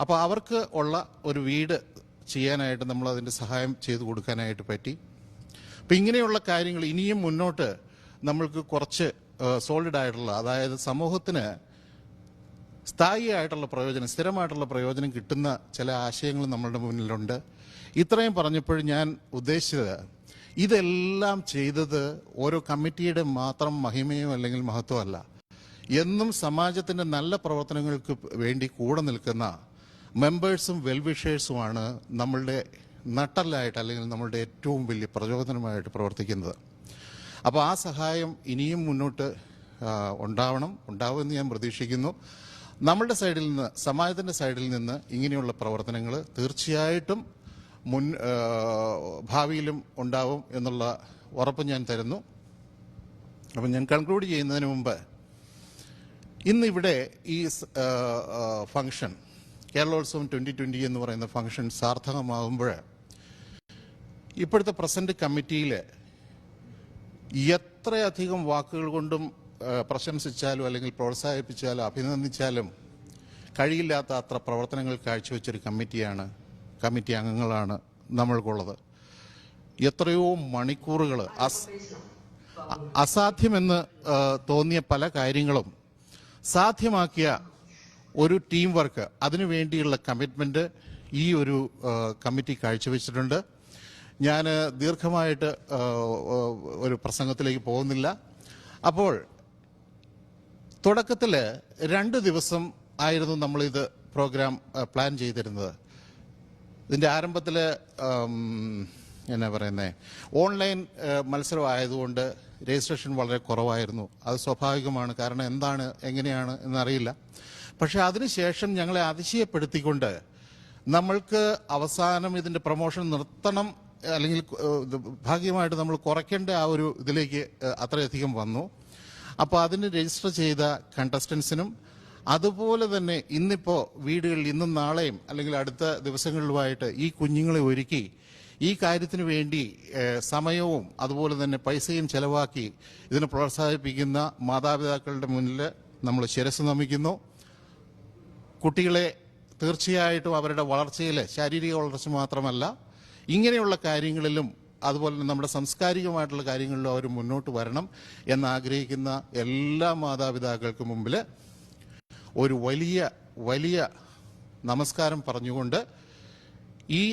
അപ്പോൾ അവർക്ക് ഉള്ള ഒരു വീട് ചെയ്യാനായിട്ട് നമ്മൾ അതിൻ്റെ സഹായം ചെയ്തു കൊടുക്കാനായിട്ട് പറ്റി. അപ്പം ഇങ്ങനെയുള്ള കാര്യങ്ങൾ ഇനിയും മുന്നോട്ട് നമ്മൾക്ക് കുറച്ച് സോളിഡ് ആയിട്ടുള്ള, അതായത് സമൂഹത്തിന് സ്ഥായിയായിട്ടുള്ള പ്രയോജനം, സ്ഥിരമായിട്ടുള്ള പ്രയോജനം കിട്ടുന്ന ചില ആശയങ്ങൾ നമ്മളുടെ മുന്നിലുണ്ട്. ഇത്രയും പറഞ്ഞപ്പോൾ ഞാൻ ഉദ്ദേശിച്ചത്, ഇതെല്ലാം ചെയ്തത് ഓരോ കമ്മിറ്റിയുടെ മാത്രം മഹിമയോ അല്ലെങ്കിൽ മഹത്വമല്ല. എന്നും സമാജത്തിൻ്റെ നല്ല പ്രവർത്തനങ്ങൾക്ക് വേണ്ടി കൂടെ നിൽക്കുന്ന മെമ്പേഴ്സും വെൽവിഷേഴ്സുമാണ് നമ്മളുടെ നട്ടലായിട്ട് അല്ലെങ്കിൽ നമ്മളുടെ ഏറ്റവും വലിയ പ്രചോദനമായിട്ട് പ്രവർത്തിക്കുന്നത്. അപ്പോൾ ആ സഹായം ഇനിയും മുന്നോട്ട് ഉണ്ടാവുമെന്ന് ഞാൻ പ്രതീക്ഷിക്കുന്നു. നമ്മളുടെ സൈഡിൽ നിന്ന്, സമാജത്തിൻ്റെ സൈഡിൽ നിന്ന് ഇങ്ങനെയുള്ള പ്രവർത്തനങ്ങൾ തീർച്ചയായിട്ടും ഭാവിയിലും ഉണ്ടാവും എന്നുള്ള ഉറപ്പ് ഞാൻ തരുന്നു. അപ്പം ഞാൻ കൺക്ലൂഡ് ചെയ്യുന്നതിന് മുമ്പ്, ഇന്നിവിടെ ഈ ഫംഗ്ഷൻ കേരളോത്സവം 2020 എന്ന് പറയുന്ന ഫംഗ്ഷൻ സാർത്ഥകമാകുമ്പോൾ ഇപ്പോഴത്തെ പ്രസന്റ് കമ്മിറ്റിയിൽ എത്രയധികം വാക്കുകൾ കൊണ്ടും പ്രശംസിച്ചാലും അല്ലെങ്കിൽ പ്രോത്സാഹിപ്പിച്ചാലും അഭിനന്ദിച്ചാലും കഴിയില്ലാത്ത അത്ര പ്രവർത്തനങ്ങൾ കാഴ്ചവെച്ചൊരു കമ്മിറ്റി അംഗങ്ങളാണ് നമ്മൾക്കുള്ളത്. എത്രയോ മണിക്കൂറുകൾ അസാധ്യമെന്ന് തോന്നിയ പല കാര്യങ്ങളും സാധ്യമാക്കിയ ഒരു ടീം വർക്ക്, അതിനുവേണ്ടിയുള്ള കമ്മിറ്റ്മെന്റ് ഈ ഒരു കമ്മിറ്റി കാഴ്ചവെച്ചിട്ടുണ്ട്. ഞാൻ ദീർഘമായിട്ട് ഒരു പ്രസംഗത്തിലേക്ക് പോകുന്നില്ല. അപ്പോൾ തുടക്കത്തിൽ 2 ദിവസം ആയിരുന്നു നമ്മളിത് പ്രോഗ്രാം പ്ലാൻ ചെയ്തിരുന്നത്. ഇതിൻ്റെ ആരംഭത്തിൽ എന്നാ പറയുന്നത്, ഓൺലൈൻ മത്സരം ആയതുകൊണ്ട് രജിസ്ട്രേഷൻ വളരെ കുറവായിരുന്നു. അത് സ്വാഭാവികമാണ്, കാരണം എന്താണ് എങ്ങനെയാണ് എന്നറിയില്ല. പക്ഷേ അതിനുശേഷം ഞങ്ങളെ അതിശയപ്പെടുത്തിക്കൊണ്ട് നമ്മൾക്ക് അവസാനം ഇതിൻ്റെ പ്രൊമോഷൻ നിർത്തണം, അല്ലെങ്കിൽ ഭാഗ്യമായിട്ട് നമ്മൾ കുറയ്ക്കേണ്ട ആ ഒരു ഇതിലേക്ക് അത്രയധികം വന്നു. അപ്പോൾ അതിന് രജിസ്റ്റർ ചെയ്ത കണ്ടസ്റ്റൻസിനും അതുപോലെ തന്നെ ഇന്നിപ്പോൾ വീടുകളിൽ ഇന്നും നാളെയും അല്ലെങ്കിൽ അടുത്ത ദിവസങ്ങളിലുമായിട്ട് ഈ കുഞ്ഞുങ്ങളെ ഒരുക്കി ഈ കാര്യത്തിന് വേണ്ടി സമയവും അതുപോലെ തന്നെ പൈസയും ചെലവാക്കി ഇതിനെ പ്രോത്സാഹിപ്പിക്കുന്ന മാതാപിതാക്കളുടെ മുന്നിൽ നമ്മൾ ശിരസ് നമിക്കുന്നു. കുട്ടികളെ തീർച്ചയായിട്ടും അവരുടെ വളർച്ചയിൽ, ശാരീരിക വളർച്ച മാത്രമല്ല ഇങ്ങനെയുള്ള കാര്യങ്ങളിലും അതുപോലെ തന്നെ നമ്മുടെ സാംസ്കാരികമായിട്ടുള്ള കാര്യങ്ങളിലും അവർ മുന്നോട്ട് വരണം എന്നാഗ്രഹിക്കുന്ന എല്ലാ മാതാപിതാക്കൾക്കും മുമ്പിൽ ഒരു വലിയ വലിയ നമസ്കാരം പറഞ്ഞുകൊണ്ട് ഈ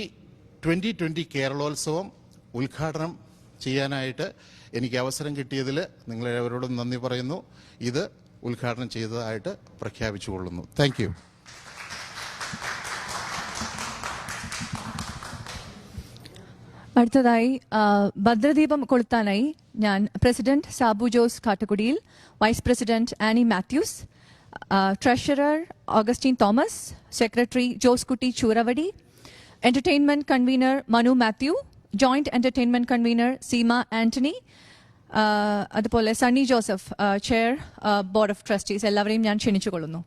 2020 കേരളോത്സവം ഉദ്ഘാടനം ചെയ്യാനായിട്ട് എനിക്ക് അവസരം കിട്ടിയതിൽ നിങ്ങളെവരോടും നന്ദി പറയുന്നു. ഇത് ഉദ്ഘാടനം ചെയ്തതായിട്ട് പ്രഖ്യാപിച്ചുകൊള്ളുന്നു. Thank you. അടുത്തതായി ഭദ്രദീപം കൊളുത്താനായി ഞാൻ president Sabu Jose Kattukudiyil, vice president Ani Mathews, treasurer Augustine Thomas, secretary Josekutty Churavadi, entertainment convener Manu Mathew, joint entertainment convener Seema Antony, അതുപോലെ Sunny Joseph, chair board of trustees, എല്ലാവരെയും ഞാൻ ക്ഷണിച്ചുകൊള്ളുന്നു.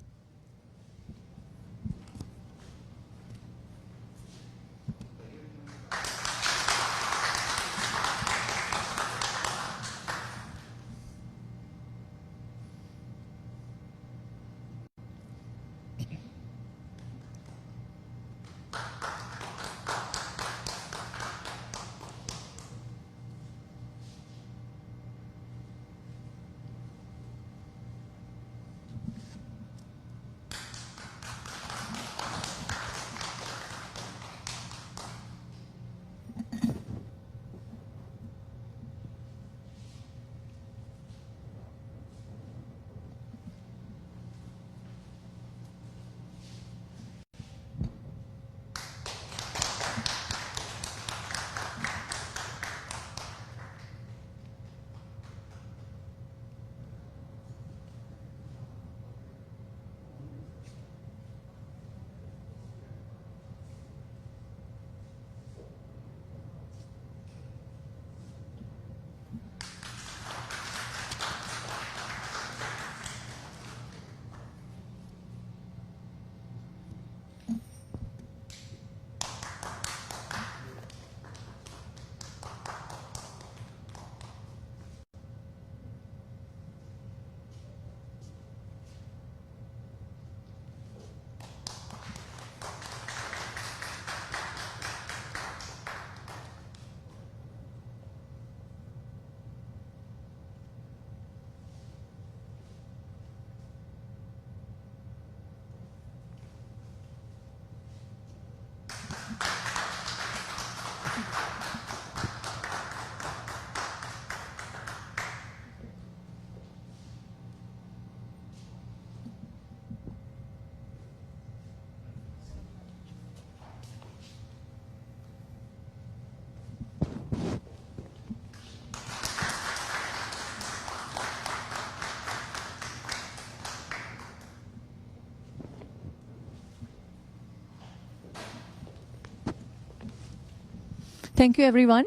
Thank you everyone.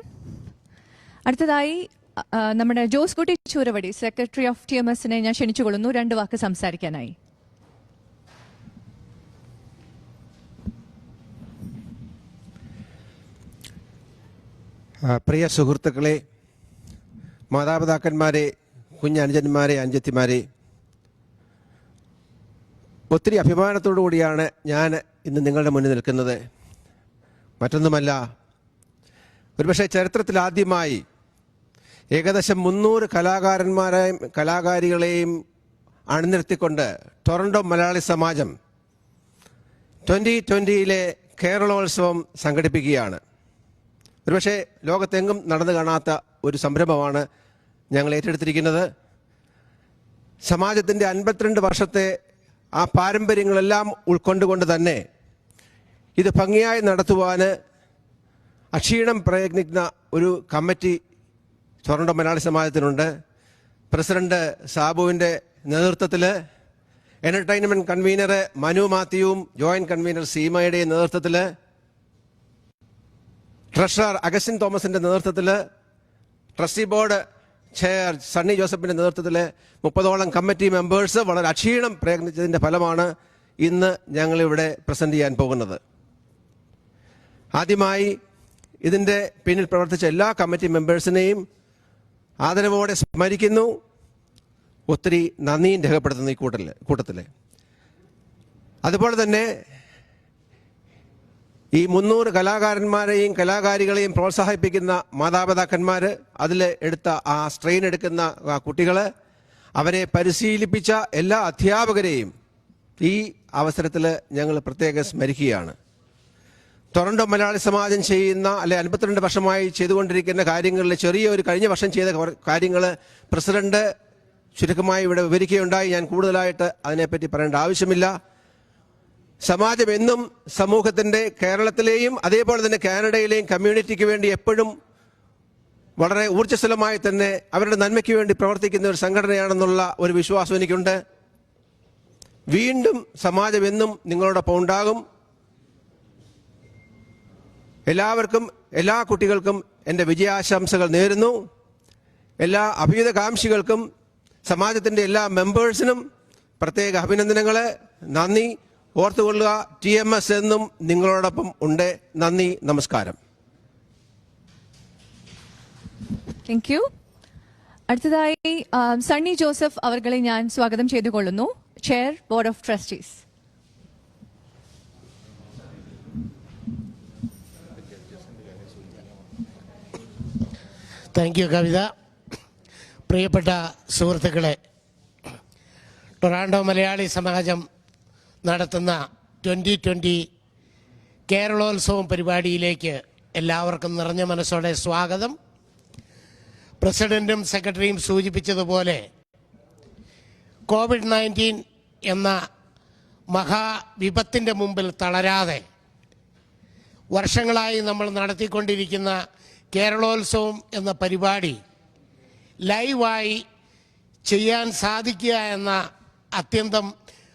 അടുത്തതായി നമ്മുടെ ജോസ് കുട്ടി ചൂരവടി, സെക്രട്ടറി ഓഫ് TMSനെ ഞാൻ ക്ഷണിച്ചുകൊള്ളുന്നു 2 വാക്ക് സംസാരിക്കാനായി. പ്രിയ സുഹൃത്തുക്കളെ, മാതാപിതാക്കന്മാരെ, കുഞ്ഞനുജന്മാരെ, അനുജത്തിമാരെ, ഒത്തിരി അഭിമാനത്തോടു കൂടിയാണ് ഞാൻ ഇന്ന് നിങ്ങളുടെ മുന്നിൽ നിൽക്കുന്നത്. മറ്റൊന്നുമല്ല, ഒരുപക്ഷെ ചരിത്രത്തിൽ ആദ്യമായി ഏകദേശം 300 കലാകാരികളെയും അണിനിരത്തിക്കൊണ്ട് ടൊറന്റോ മലയാളി സമാജം 2020 കേരളോത്സവം സംഘടിപ്പിക്കുകയാണ്. ഒരുപക്ഷെ ലോകത്തെങ്ങും നടന്നു കാണാത്ത ഒരു സംരംഭമാണ് ഞങ്ങൾ ഏറ്റെടുത്തിരിക്കുന്നത്. സമാജത്തിൻ്റെ 52 വർഷത്തെ ആ പാരമ്പര്യങ്ങളെല്ലാം ഉൾക്കൊണ്ടുകൊണ്ട് തന്നെ ഇത് ഭംഗിയായി നടത്തുവാൻ അക്ഷീണം പ്രയത്നിക്കുന്ന ഒരു കമ്മിറ്റി ടൊറന്റോ മലയാളി സമാജത്തിനുണ്ട്. പ്രസിഡന്റ് സാബുവിൻ്റെ നേതൃത്വത്തിൽ, എൻ്റർടൈൻമെൻറ്റ് കൺവീനർ മനു മാത്യുവും ജോയിൻറ്റ് കൺവീനർ സീമയുടെയും നേതൃത്വത്തിൽ, ട്രഷറർ അഗസ്റ്റിൻ തോമസിൻ്റെ നേതൃത്വത്തിൽ, ട്രസ്റ്റി ബോർഡ് ചെയർ സണ്ണി ജോസഫിൻ്റെ നേതൃത്വത്തിൽ 30ഓളം കമ്മിറ്റി മെമ്പേഴ്സ് വളരെ അക്ഷീണം പ്രയത്നിച്ചതിൻ്റെ ഫലമാണ് ഇന്ന് ഞങ്ങളിവിടെ പ്രസൻറ്റ് ചെയ്യാൻ പോകുന്നത്. ആദ്യമായി ഇതിൻ്റെ പിന്നിൽ പ്രവർത്തിച്ച എല്ലാ കമ്മിറ്റി മെമ്പേഴ്സിനെയും ആദരവോടെ സ്മരിക്കുന്നു. ഒത്തിരി നന്ദിയും രേഖപ്പെടുത്തുന്നു ഈ കൂട്ടത്തിൽ. അതുപോലെ തന്നെ ഈ 300 കലാകാരന്മാരെയും കലാകാരികളെയും പ്രോത്സാഹിപ്പിക്കുന്ന മാതാപിതാക്കന്മാർ, അതിൽ എടുത്ത ആ സ്ട്രെയിൻ എടുക്കുന്ന കുട്ടികൾ, അവരെ പരിശീലിപ്പിച്ച എല്ലാ അധ്യാപകരെയും ഈ അവസരത്തിൽ ഞങ്ങൾ പ്രത്യേകം സ്മരിക്കുകയാണ്. ടൊറന്റോ മലയാളി സമാജം ചെയ്യുന്ന 52 വർഷമായി ചെയ്തുകൊണ്ടിരിക്കുന്ന കാര്യങ്ങളിൽ ചെറിയൊരു കഴിഞ്ഞ വർഷം ചെയ്ത കാര്യങ്ങൾ പ്രസിഡന്റ് ചുരുക്കമായി ഇവിടെ വിവരിക്കുകയുണ്ടായി. ഞാൻ കൂടുതലായിട്ട് അതിനെപ്പറ്റി പറയേണ്ട ആവശ്യമില്ല. സമാജം എന്നും സമൂഹത്തിൻ്റെ കേരളത്തിലെയും അതേപോലെ തന്നെ കാനഡയിലെയും കമ്മ്യൂണിറ്റിക്ക് വേണ്ടി എപ്പോഴും വളരെ ഊർജ്ജസ്വലമായി തന്നെ അവരുടെ നന്മയ്ക്ക് വേണ്ടി പ്രവർത്തിക്കുന്ന ഒരു സംഘടനയാണെന്നുള്ള ഒരു വിശ്വാസം എനിക്കുണ്ട്. വീണ്ടും സമാജം എന്നും നിങ്ങളോടൊപ്പം ഉണ്ടാകും. എല്ലാവർക്കും, എല്ലാ കുട്ടികൾക്കും എൻ്റെ വിജയാശംസകൾ നേരുന്നു. എല്ലാ അഭ്യുതകാംക്ഷികൾക്കും സമാജത്തിൻ്റെ എല്ലാ മെമ്പേഴ്സിനും പ്രത്യേക അഭിനന്ദനങ്ങൾ, നന്ദി. ഓർത്തുകൊള്ളുക, TMS എന്നും നിങ്ങളോടൊപ്പം ഉണ്ട്. നന്ദി, നമസ്കാരം. Thank you. അടുത്തതായി സണ്ണി ജോസഫ് അവർകളെ ഞാൻ സ്വാഗതം ചെയ്തുകൊള്ളുന്നു, chair board of trustees. Thank you Kavitha. പ്രിയപ്പെട്ട സുഹൃത്തുക്കളെ, ടൊറാണ്ടോ മലയാളി സമാജം നടത്തുന്ന 2020 കേരളോത്സവം പരിപാടിയിലേക്ക് എല്ലാവർക്കും നിറഞ്ഞ മനസ്സോടെ സ്വാഗതം. പ്രസിഡന്റും സെക്രട്ടറിയും സൂചിപ്പിച്ചതുപോലെ COVID-19 എന്ന മഹാവിപത്തിൻ്റെ മുമ്പിൽ തളരാതെ വർഷങ്ങളായി നമ്മൾ നടത്തിക്കൊണ്ടിരിക്കുന്ന കേരളോത്സവം എന്ന പരിപാടി ലൈവായി ചെയ്യാൻ സാധിക്കുക എന്ന അത്യന്തം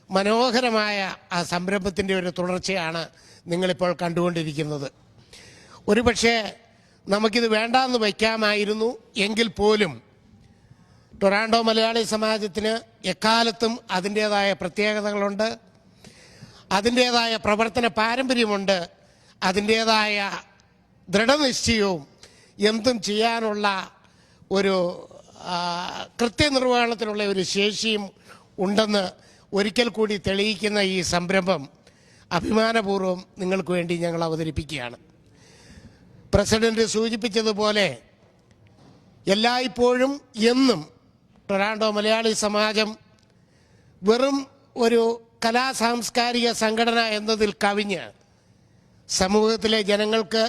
മനോഹരമായ ആ സംരംഭത്തിൻ്റെ ഒരു തുടർച്ചയാണ് നിങ്ങളിപ്പോൾ കണ്ടുകൊണ്ടിരിക്കുന്നത്. ഒരുപക്ഷെ നമുക്കിത് വേണ്ടാന്ന് വയ്ക്കാമായിരുന്നു. എങ്കിൽ പോലും ടൊറാണ്ടോ മലയാളി സമാജത്തിന് എക്കാലത്തും അതിൻ്റേതായ പ്രത്യേകതകളുണ്ട്, അതിൻ്റേതായ പ്രവർത്തന പാരമ്പര്യമുണ്ട്, അതിൻ്റേതായ ദൃഢനിശ്ചയവും എന്തും ചെയ്യാനുള്ള ഒരു കൃത്യനിർവഹണത്തിനുള്ള ഒരു ശേഷിയും ഉണ്ടെന്ന് ഒരിക്കൽ കൂടി തെളിയിക്കുന്ന ഈ സംരംഭം അഭിമാനപൂർവ്വം നിങ്ങൾക്ക് വേണ്ടി ഞങ്ങൾ അവതരിപ്പിക്കുകയാണ്. പ്രസിഡന്റ് സൂചിപ്പിച്ചതുപോലെ എല്ലായ്പ്പോഴും എന്നും ടൊറാണ്ടോ മലയാളി സമാജം വെറും ഒരു കലാസാംസ്കാരിക സംഘടന എന്നതിൽ കവിഞ്ഞ് സമൂഹത്തിലെ ജനങ്ങൾക്ക്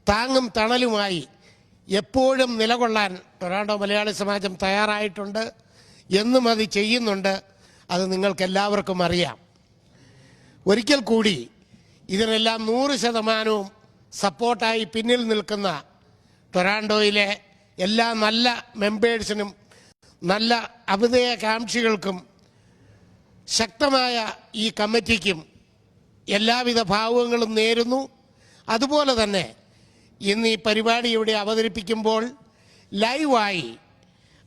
താങ്ങും തണലുമായി എപ്പോഴും നിലകൊള്ളാൻ ടൊറാണ്ടോ മലയാളി സമാജം തയ്യാറായിട്ടുണ്ട്, എന്നും അത് ചെയ്യുന്നുണ്ട്. അത് നിങ്ങൾക്കെല്ലാവർക്കും അറിയാം. ഒരിക്കൽ കൂടി ഇതിനെല്ലാം 100% സപ്പോർട്ടായി പിന്നിൽ നിൽക്കുന്ന ടൊറാണ്ടോയിലെ എല്ലാ നല്ല മെമ്പേഴ്സിനും നല്ല അഭ്യുദയകാംക്ഷികൾക്കും ശക്തമായ ഈ കമ്മിറ്റിക്കും എല്ലാവിധ ഭാവുകങ്ങളും നേരുന്നു. അതുപോലെ തന്നെ ഇന്ന് ഈ പരിപാടി ഇവിടെ അവതരിപ്പിക്കുമ്പോൾ ലൈവായി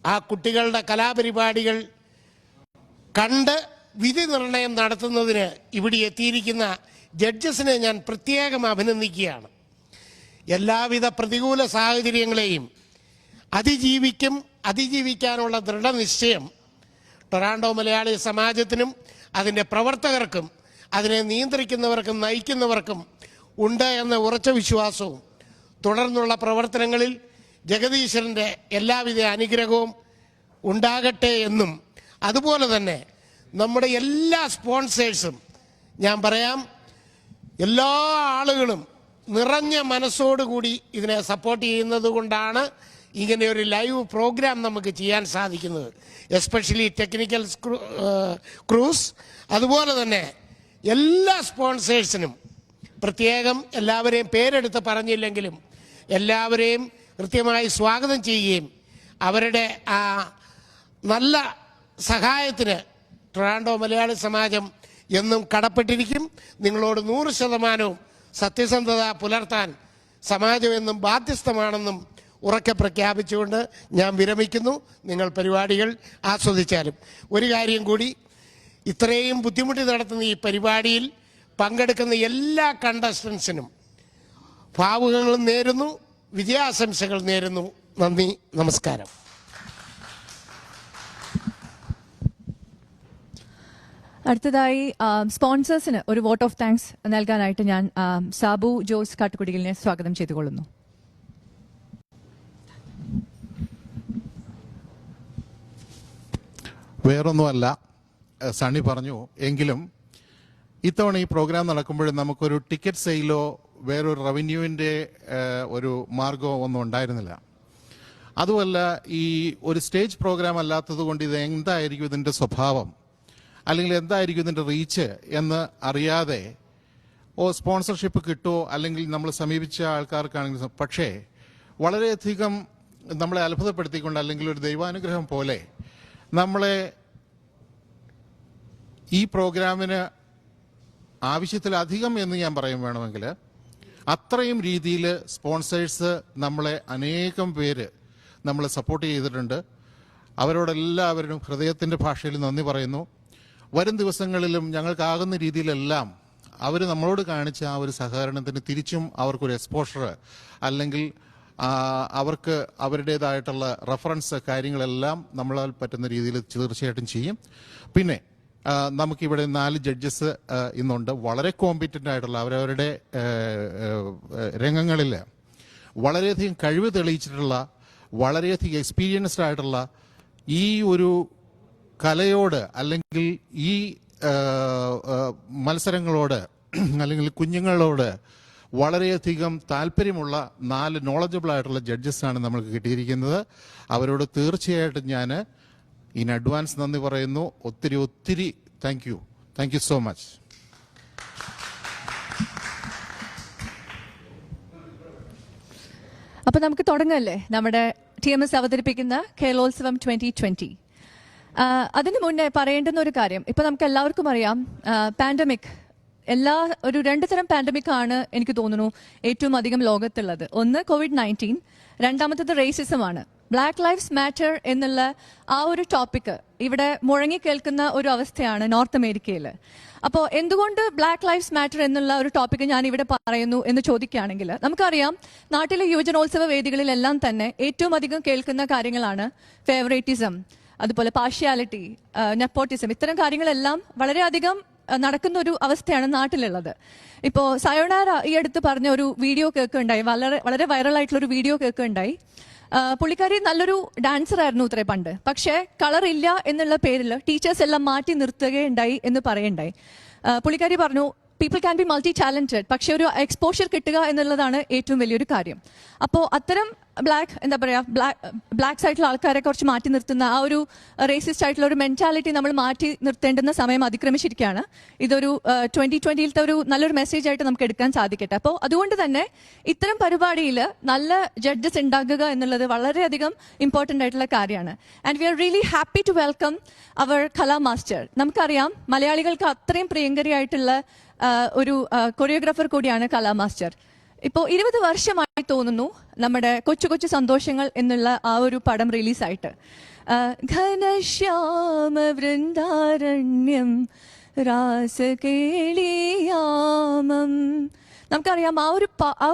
ആ കുട്ടികളുടെ കലാപരിപാടികൾ കണ്ട് വിധി നിർണയം നടത്തുന്നതിന് ഇവിടെ എത്തിയിരിക്കുന്ന ജഡ്ജസിനെ ഞാൻ പ്രത്യേകം അഭിനന്ദിക്കുകയാണ്. എല്ലാവിധ പ്രതികൂല സാഹചര്യങ്ങളെയും അതിജീവിക്കാനുള്ള ദൃഢനിശ്ചയം ടൊറാണ്ടോ മലയാളി സമാജത്തിനും അതിൻ്റെ പ്രവർത്തകർക്കും അതിനെ നിയന്ത്രിക്കുന്നവർക്കും നയിക്കുന്നവർക്കും ഉണ്ട് എന്ന ഉറച്ച വിശ്വാസവും തുടർന്നുള്ള പ്രവർത്തനങ്ങളിൽ ജഗദീശ്വരൻ്റെ എല്ലാവിധ അനുഗ്രഹവും ഉണ്ടാകട്ടെ എന്നും, അതുപോലെ തന്നെ നമ്മുടെ എല്ലാ സ്പോൺസേഴ്സും, ഞാൻ പറയാം, എല്ലാ ആളുകളും നിറഞ്ഞ മനസ്സോടുകൂടി ഇതിനെ സപ്പോർട്ട് ചെയ്യുന്നത് കൊണ്ടാണ് ഇങ്ങനെ ഒരു ലൈവ് പ്രോഗ്രാം നമുക്ക് ചെയ്യാൻ സാധിക്കുന്നത്. എസ്പെഷ്യലി ടെക്നിക്കൽ ക്രൂസ്, അതുപോലെ തന്നെ എല്ലാ സ്പോൺസേഴ്സിനും പ്രത്യേകം എല്ലാവരെയും പേരെടുത്ത് പറഞ്ഞില്ലെങ്കിലും എല്ലാവരെയും കൃത്യമായി സ്വാഗതം ചെയ്യുകയും അവരുടെ ആ നല്ല സഹായത്തിന് ടൊറാൻഡോ മലയാളി സമാജം എന്നും കടപ്പെട്ടിരിക്കും. നിങ്ങളോട് 100% സത്യസന്ധത പുലർത്താൻ സമാജം എന്നും ബാധ്യസ്ഥമാണെന്നും ഉറക്കെ പ്രഖ്യാപിച്ചുകൊണ്ട് ഞാൻ വിരമിക്കുന്നു. നിങ്ങൾ പരിപാടികൾ ആസ്വദിച്ചാലും. ഒരു കാര്യം കൂടി, ഇത്രയും ബുദ്ധിമുട്ടി നടത്തുന്ന ഈ പരിപാടിയിൽ പങ്കെടുക്കുന്ന എല്ലാ കണ്ടസ്റ്റൻസിനും ഭാവുകങ്ങളും നേരുന്നു, വിജയാശംസകൾ നേരുന്നു. നന്ദി, നമസ്കാരം. അടുത്തതായി സ്പോൺസേഴ്സിന് ഒരു വോട്ട് ഓഫ് താങ്ക്സ് നൽകാനായിട്ട് ഞാൻ സാബു ജോസ് കാട്ടുകുടികളിനെ സ്വാഗതം ചെയ്തുകൊള്ളുന്നു. വേറൊന്നുമല്ല, സണ്ണി പറഞ്ഞു എങ്കിലും ഇത്തവണ ഈ പ്രോഗ്രാം നടക്കുമ്പോൾ നമുക്കൊരു ടിക്കറ്റ് സെയിലോ വേറൊരു റവന്യൂവിൻ്റെ ഒരു മാർഗമോ ഒന്നും ഉണ്ടായിരുന്നില്ല. അതുമല്ല, ഈ ഒരു സ്റ്റേജ് പ്രോഗ്രാം അല്ലാത്തത് കൊണ്ട് ഇത് എന്തായിരിക്കും ഇതിൻ്റെ സ്വഭാവം, അല്ലെങ്കിൽ എന്തായിരിക്കും ഇതിൻ്റെ റീച്ച് എന്ന് അറിയാതെ സ്പോൺസർഷിപ്പ് കിട്ടുമോ അല്ലെങ്കിൽ നമ്മൾ സമീപിച്ച ആൾക്കാർക്കാണെങ്കിൽ, പക്ഷേ വളരെയധികം നമ്മളെ അത്ഭുതപ്പെടുത്തിക്കൊണ്ട്, അല്ലെങ്കിൽ ഒരു ദൈവാനുഗ്രഹം പോലെ നമ്മളെ ഈ പ്രോഗ്രാമിന് ആവശ്യത്തിലധികം എന്ന് ഞാൻ പറയും വേണമെങ്കിൽ, അത്രയും രീതിയിൽ സ്പോൺസേഴ്സ് നമ്മളെ അനേകം പേര് നമ്മളെ സപ്പോർട്ട് ചെയ്തിട്ടുണ്ട്. അവരോടെല്ലാവരും ഹൃദയത്തിൻ്റെ ഭാഷയിൽ നന്ദി പറയുന്നു. വരും ദിവസങ്ങളിലും ഞങ്ങൾക്കാകുന്ന രീതിയിലെല്ലാം അവർ നമ്മളോട് കാണിച്ച ആ ഒരു സഹകരണത്തിന് തിരിച്ചും അവർക്കൊരു എക്സ്പോഷർ, അല്ലെങ്കിൽ അവർക്ക് അവരുടേതായിട്ടുള്ള റെഫറൻസ് കാര്യങ്ങളെല്ലാം നമ്മളാൽ പറ്റുന്ന രീതിയിൽ തീർച്ചയായിട്ടും ചെയ്യും. പിന്നെ നമുക്കിവിടെ 4 ജഡ്ജസ് ഇന്നുണ്ട്. വളരെ കോമ്പറ്റൻ്റ് ആയിട്ടുള്ള അവരവരുടെ രംഗങ്ങളിൽ വളരെയധികം കഴിവ് തെളിയിച്ചിട്ടുള്ള, വളരെയധികം എക്സ്പീരിയൻസ്ഡ് ആയിട്ടുള്ള ഈ ഒരു കലയോട്, അല്ലെങ്കിൽ ഈ മത്സരങ്ങളോട്, അല്ലെങ്കിൽ കുഞ്ഞുങ്ങളോട് വളരെയധികം താല്പര്യമുള്ള 4 നോളജബിൾ ആയിട്ടുള്ള ജഡ്ജസാണ് നമ്മൾക്ക് കിട്ടിയിരിക്കുന്നത്. അവരോട് തീർച്ചയായിട്ടും ഞാൻ ഇൻ അഡ്വാൻസ് നന്ദി പറയുന്നു. ഒത്തിരി താങ്ക് യു സോ മച്ച്. അപ്പൊ നമുക്ക് തുടങ്ങല്ലേ നമ്മുടെ TMS അവതരിപ്പിക്കുന്ന കേരളോത്സവം 2020. അതിനു മുന്നേ പറയേണ്ടുന്ന ഒരു കാര്യം, ഇപ്പൊ നമുക്ക് എല്ലാവർക്കും അറിയാം, പാൻഡമിക് ഒരു 2 തരം പാൻഡമിക് ആണ് എനിക്ക് തോന്നുന്നു ഏറ്റവും അധികം ലോകത്തുള്ളത്. ഒന്ന് COVID-19, രണ്ടാമത്തത് റേസിസം ആണ്. ബ്ലാക്ക് ലൈവ്സ് മാറ്റർ എന്നുള്ള ആ ഒരു ടോപ്പിക് ഇവിടെ മുഴങ്ങി കേൾക്കുന്ന ഒരു അവസ്ഥയാണ് നോർത്ത് അമേരിക്കയിൽ. അപ്പോൾ എന്തുകൊണ്ട് ബ്ലാക്ക് ലൈവ്സ് മാറ്റർ എന്നുള്ള ഒരു ടോപ്പിക് ഞാൻ ഇവിടെ പറയുന്നു എന്ന് ചോദിക്കുകയാണെങ്കിൽ, നമുക്കറിയാം നാട്ടിലെ യുവജനോത്സവ വേദികളിലെല്ലാം തന്നെ ഏറ്റവും അധികം കേൾക്കുന്ന കാര്യങ്ങളാണ് ഫേവറേറ്റിസം, അതുപോലെ പാർഷ്യാലിറ്റി, നെപ്പോട്ടിസം. ഇത്തരം കാര്യങ്ങളെല്ലാം വളരെയധികം നടക്കുന്ന ഒരു അവസ്ഥയാണ് നാട്ടിലുള്ളത്. ഇപ്പോൾ സയോണാര ഈ അടുത്ത് പറഞ്ഞ ഒരു വീഡിയോ കേൾക്കുകയുണ്ടായി, വളരെ വൈറലായിട്ടുള്ള ഒരു വീഡിയോ കേൾക്കുകയുണ്ടായി. പുള്ളിക്കാരി നല്ലൊരു ഡാൻസർ ആയിരുന്നു ഇത്രേ പണ്ട്, പക്ഷേ കളർ ഇല്ല എന്നുള്ള പേരിൽ ടീച്ചേഴ്സ് എല്ലാം മാറ്റി നിർത്തുകയുണ്ടായി എന്ന് പറയുണ്ടായി. പുള്ളിക്കാരി പറഞ്ഞു, people can be multi talented, പക്ഷെ ഒരു എക്സ്പോഷർ കിട്ടുക എന്നുള്ളതാണ് ഏറ്റവും വലിയൊരു കാര്യം. അപ്പോൾ അത്തരം ബ്ലാക്സ് ആയിട്ടുള്ള ആൾക്കാരെ കുറച്ച് മാറ്റി നിർത്തുന്ന ആ ഒരു റേസിസ്റ്റ് ആയിട്ടുള്ള ഒരു മെന്റാലിറ്റി നമ്മൾ മാറ്റി നിർത്തേണ്ടുന്ന സമയം അതിക്രമിച്ചിരിക്കുകയാണ്. ഇതൊരു 2020-ത്തെ ഒരു നല്ലൊരു മെസ്സേജ് ആയിട്ട് നമുക്ക് എടുക്കാൻ സാധിക്കട്ടെ. അപ്പോൾ അതുകൊണ്ട് തന്നെ ഇത്തരം പരിപാടിയിൽ നല്ല ജഡ്ജസ് ഉണ്ടാകുക എന്നുള്ളത് വളരെയധികം ഇമ്പോർട്ടൻ്റ് ആയിട്ടുള്ള കാര്യമാണ്. And we are really happy to welcome our Kala master. നമുക്കറിയാം മലയാളികൾക്ക് അത്രയും പ്രിയങ്കരിയായിട്ടുള്ള ഒരു കൊറിയോഗ്രാഫർ കൂടിയാണ് കലാ മാസ്റ്റർ. ഇപ്പോൾ 20 വർഷമായി തോന്നുന്നു നമ്മുടെ കൊച്ചു കൊച്ചു സന്തോഷങ്ങൾ എന്നുള്ള ആ ഒരു പടം റിലീസായിട്ട്. ഘനശ്യാമ വൃന്ദാരണ്യം രാസകേളിയാമം. നമുക്കറിയാം ആ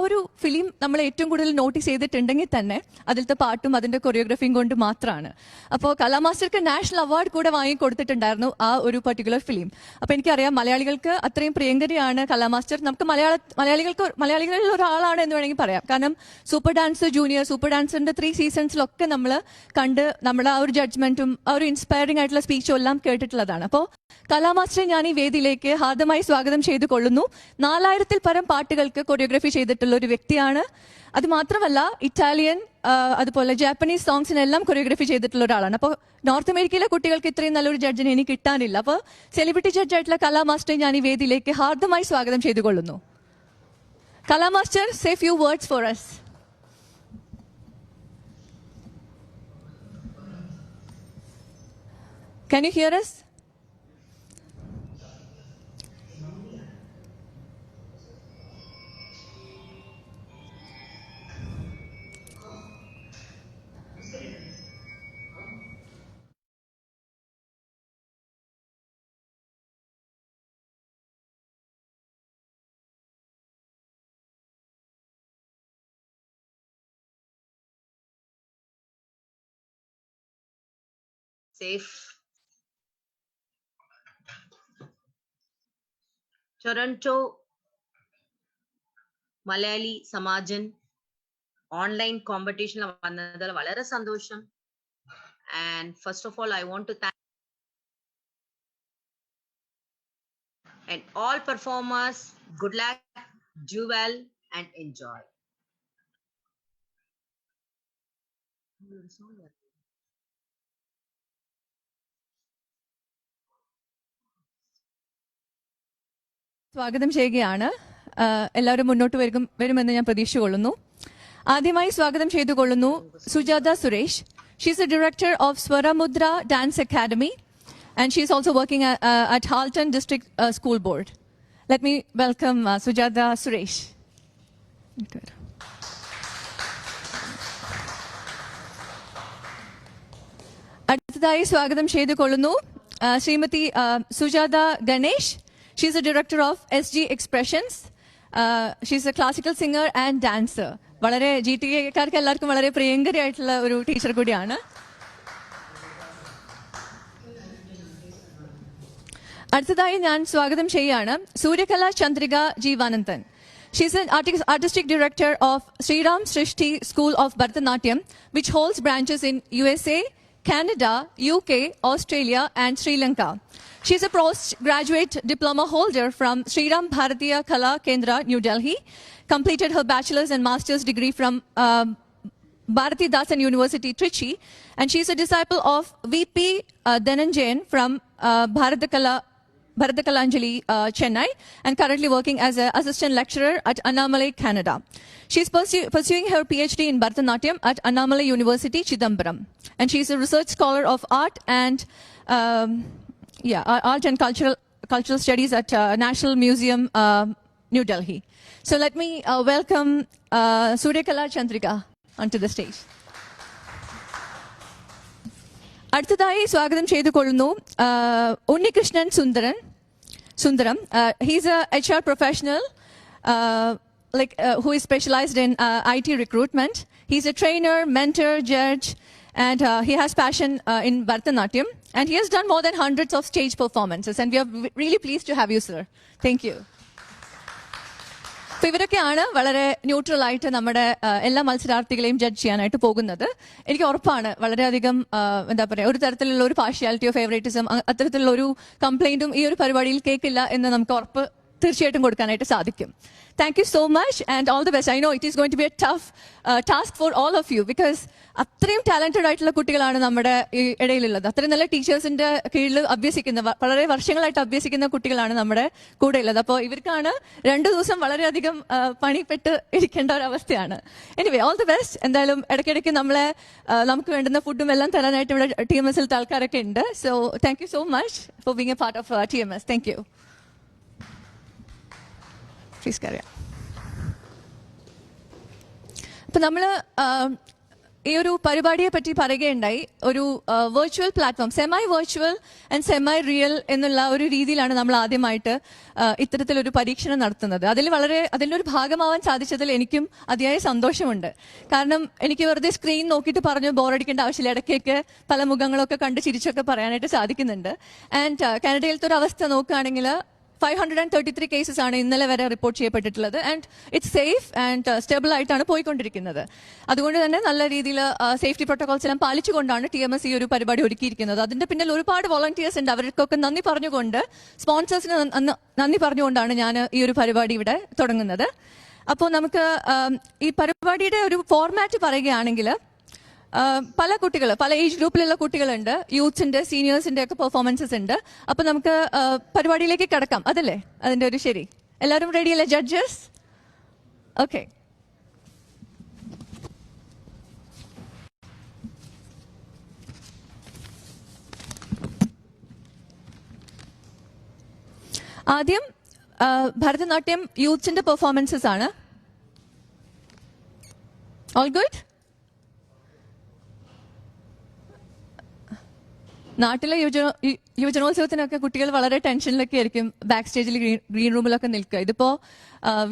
ഒരു ഫിലിം നമ്മൾ ഏറ്റവും കൂടുതൽ നോട്ടീസ് ചെയ്തിട്ടുണ്ടെങ്കിൽ തന്നെ അതിലത്തെ പാട്ടും അതിന്റെ കൊറിയോഗ്രഫിയും കൊണ്ട് മാത്രമാണ്. അപ്പോൾ കലാ മാസ്റ്റർക്ക് നാഷണൽ അവാർഡ് കൂടെ വാങ്ങിക്കൊടുത്തിട്ടുണ്ടായിരുന്നു ആ ഒരു ഫിലിം. അപ്പോൾ എനിക്കറിയാം മലയാളികൾക്ക് അത്രയും പ്രിയങ്കരിയാണ് കലാ മാസ്റ്റർ. നമുക്ക് മലയാളികളിൽ ഒരാളാണ് എന്ന് വേണമെങ്കിൽ പറയാം. കാരണം സൂപ്പർ ഡാൻസ് ജൂനിയർ, സൂപ്പർ ഡാൻസിന്റെ 3 സീസൺസിലൊക്കെ നമ്മൾ കണ്ട് നമ്മുടെ ആ ഒരു ജഡ്ജ്മെന്റും ആ ഒരു ഇൻസ്പയറിംഗ് ആയിട്ടുള്ള സ്പീച്ചും എല്ലാം കേട്ടിട്ടുള്ളതാണ്. അപ്പോൾ കലാ മാസ്റ്ററെ ഞാൻ ഈ വേദിയിലേക്ക് ഹാർദമായി സ്വാഗതം ചെയ്തു കൊള്ളുന്നു. 4000-ൽ പരം പാട്ടുകൾക്ക് കൊറിയോഗ്രാഫി ചെയ്തിട്ടുള്ള ഒരു വ്യക്തിയാണ്. അത് മാത്രമല്ല ഇറ്റാലിയൻ അതുപോലെ ജാപ്പനീസ് സോങ്സിനെല്ലാം കൊറിയോഗ്രാഫി ചെയ്തിട്ടുള്ള ഒരാളാണ്. അപ്പോൾ നോർത്ത് അമേരിക്കയിലെ കുട്ടികൾക്ക് ഇത്രയും നല്ലൊരു ജഡ്ജിനെ എനിക്ക് കിട്ടാനില്ല. അപ്പോൾ സെലിബ്രിറ്റി ജഡ്ജായിട്ടുള്ള കലാ മാസ്റ്ററെ ഞാൻ ഈ വേദിയിലേക്ക് ഹാർദമായി സ്വാഗതം ചെയ്തുകൊള്ളുന്നു. Kala master, say few words for us. Can you hear us? Safe. Toronto Malayali Samajam online കോമ്പറ്റീഷനിൽ വന്നതിൽ വളരെ സന്തോഷം. And first of all I want to thank and all performers. Good luck, do well and enjoy. സ്വാഗതം ചെയ്യുകയാണ്. എല്ലാവരും മുന്നോട്ട് വരുമെന്ന് ഞാൻ പ്രതീക്ഷിച്ചുകൊള്ളുന്നു. ആദ്യമായി സ്വാഗതം ചെയ്തുകൊള്ളുന്നു Sujatha Suresh. She's a director of Swaramudra dance academy and she's also working at Halton District School board. Let me welcome Sujatha Suresh. അടുത്തതായി സ്വാഗതം ചെയ്തുകൊള്ളുന്നു Shrimati Sujatha Ganesh. She's a director of SG Expressions. She's a classical singer and dancer. വളരെ GTA-കാർക്ക് എല്ലാവർക്കും വളരെ പ്രിയങ്കരിയായിട്ടുള്ള ഒരു ടീച്ചർ കൂടിയാണ്. അടുത്തതായി ഞാൻ സ്വാഗതം ചെയ്യാണ് സൂര്യകല Chandrika Jeevanandan. She's an artistic director of Sriram Srishti School of Bharatanatyam, which holds branches in USA, Canada, UK, Australia and Sri Lanka. She is a postgraduate diploma holder from Sriram Bharatiya Kala Kendra, New Delhi. Completed her bachelor's and master's degree from Bharati Dasan University, Trichy. And she is a disciple of VP Dhananjayan from Bharatakalanjali, Chennai, and currently working as an assistant lecturer at Annamalai, Canada. She is pursuing her PhD in Bharatanatyam at Annamalai University, Chidambaram. And she is a research scholar of art and art and cultural studies at National Museum, New Delhi. So let me welcome Suryakala Chandrika onto the stage. അടുത്തതായി സ്വാഗതം ചെയ്തുകൊള്ളുന്നു ഉണ്ണികൃഷ്ണൻ സുന്ദരം. He's a HR professional who is specialized in IT recruitment. He's a trainer, mentor, judge, and he has passion in Bharatanatyam. And he has done more than hundreds of stage performances. And we are really pleased to have you, sir. Thank you. അപ്പോൾ ഇവരൊക്കെയാണ് വളരെ neutral ആയിട്ട് നമ്മുടെ എല്ലാ മത്സരാർത്ഥികളെയും judge ചെയ്യാനായിട്ട് പോകുന്നത്. എനിക്ക് ഉറപ്പാണ് വളരെയധികം എന്താ പറയുക, ഒരു തരത്തിലുള്ള ഒരു പാർഷ്യാലിറ്റിയോ ഫേവറേറ്റിസം അത്തരത്തിലുള്ള ഒരു കംപ്ലൈന്റും ഈ ഒരു പരിപാടിയിൽ കേൾക്കില്ല എന്ന് നമുക്ക് ഉറപ്പ് തീർച്ചയായിട്ടും കൊടുക്കാനായിട്ട് സാധിക്കും. Thank you so much and all the best. I know it is going to be a tough task for all of you because അത്രയും ടാലന്റഡ് ആയിട്ടുള്ള കുട്ടികളാണ് നമ്മുടെ ഇടയിലുള്ളത്. അത്രയും നല്ല ടീച്ചേഴ്സിന്റെ കീഴിൽ അഭ്യസിക്കുന്ന വളരെ വർഷങ്ങളായിട്ട് അഭ്യസിക്കുന്ന കുട്ടികളാണ് നമ്മുടെ കൂടെ ഉള്ളത്. അപ്പോൾ ഇവർക്കാണ് 2 ദിവസം വളരെയധികം പണിപ്പെട്ട് ഇരിക്കേണ്ട ഒരു അവസ്ഥയാണ്. Anyway all the best. എന്തായാലും ഇടയ്ക്കിടയ്ക്ക് നമുക്ക് വേണ്ടുന്ന ഫുഡും എല്ലാം തരാനായിട്ട് ഇവിടെ TMS-ൽ ആൾക്കാരൊക്കെ ഉണ്ട്. So thank you so much for being A part of TMS. Thank you. Please carry on. അപ്പോൾ നമ്മൾ ഈ ഒരു പരിപാടിയെ പറ്റി പറയുകയുണ്ടായി. ഒരു virtual platform, semi virtual and semi real എന്നുള്ള ഒരു രീതിയിലാണ് നമ്മൾ ആദ്യമായിട്ട് ഇത്തരത്തിലൊരു പരീക്ഷണം നടത്തുന്നത്. അതിൻ്റെ ഒരു ഭാഗമാവാൻ സാധിച്ചതിൽ എനിക്കും അതിയായ സന്തോഷമുണ്ട്. കാരണം എനിക്ക് വെറുതെ സ്ക്രീൻ നോക്കിയിട്ട് പറഞ്ഞു ബോറടിക്കേണ്ട ആവശ്യമില്ല. ഇടയ്ക്കൊക്കെ പല മുഖങ്ങളൊക്കെ കണ്ട് ചിരിച്ചൊക്കെ പറയാനായിട്ട് സാധിക്കുന്നുണ്ട്. ആൻഡ് കാനഡയിലത്തെ ഒരു അവസ്ഥ നോക്കുകയാണെങ്കിൽ 533 കേസസ് ആണ് ഇന്നലെ വരെ റിപ്പോർട്ട് ചെയ്യപ്പെട്ടിട്ടുള്ളത്. And it's safe and stable ആയിട്ടാണ് പോയിക്കൊണ്ടിരിക്കുന്നത്. അതുകൊണ്ട് തന്നെ നല്ല രീതിയിൽ സേഫ്റ്റി പ്രോട്ടോകോൾസ് എല്ലാം പാലിച്ചുകൊണ്ടാണ് TMS ഈ ഒരു പരിപാടി ഒരുക്കിയിരിക്കുന്നത്. അതിന്റെ പിന്നിൽ ഒരുപാട് വോളണ്ടിയേഴ്സ് ഉണ്ട്. അവർക്കൊക്കെ നന്ദി പറഞ്ഞുകൊണ്ട്, സ്പോൺസേഴ്സിന് നന്ദി പറഞ്ഞുകൊണ്ടാണ് ഞാൻ ഈ ഒരു പരിപാടി ഇവിടെ തുടങ്ങുന്നത്. അപ്പോൾ നമുക്ക് ഈ പരിപാടിയുടെ ഒരു ഫോർമാറ്റ് പറയുകയാണെങ്കിൽ, പല കുട്ടികൾ, പല ഏജ് ഗ്രൂപ്പിലുള്ള കുട്ടികളുണ്ട്, യൂത്ത്സിന്റെ, സീനിയേഴ്സിന്റെ ഒക്കെ പെർഫോമൻസസ് ഉണ്ട്. അപ്പൊ നമുക്ക് പരിപാടിയിലേക്ക് കിടക്കാം, അതല്ലേ അതിന്റെ ഒരു ശരി? എല്ലാവരും റെഡിയല്ലേ ജഡ്ജസ്? ഓക്കെ. ആദ്യം ഭരതനാട്യം യൂത്ത്സിന്റെ പെർഫോമൻസസ് ആണ്. All good? നാട്ടിലെ യുവജനോത്സവത്തിനൊക്കെ കുട്ടികൾ വളരെ ടെൻഷനിലൊക്കെ ആയിരിക്കും, ബാക്ക് സ്റ്റേജിൽ ഗ്രീൻ റൂമിലൊക്കെ നിൽക്കുക. ഇതിപ്പോ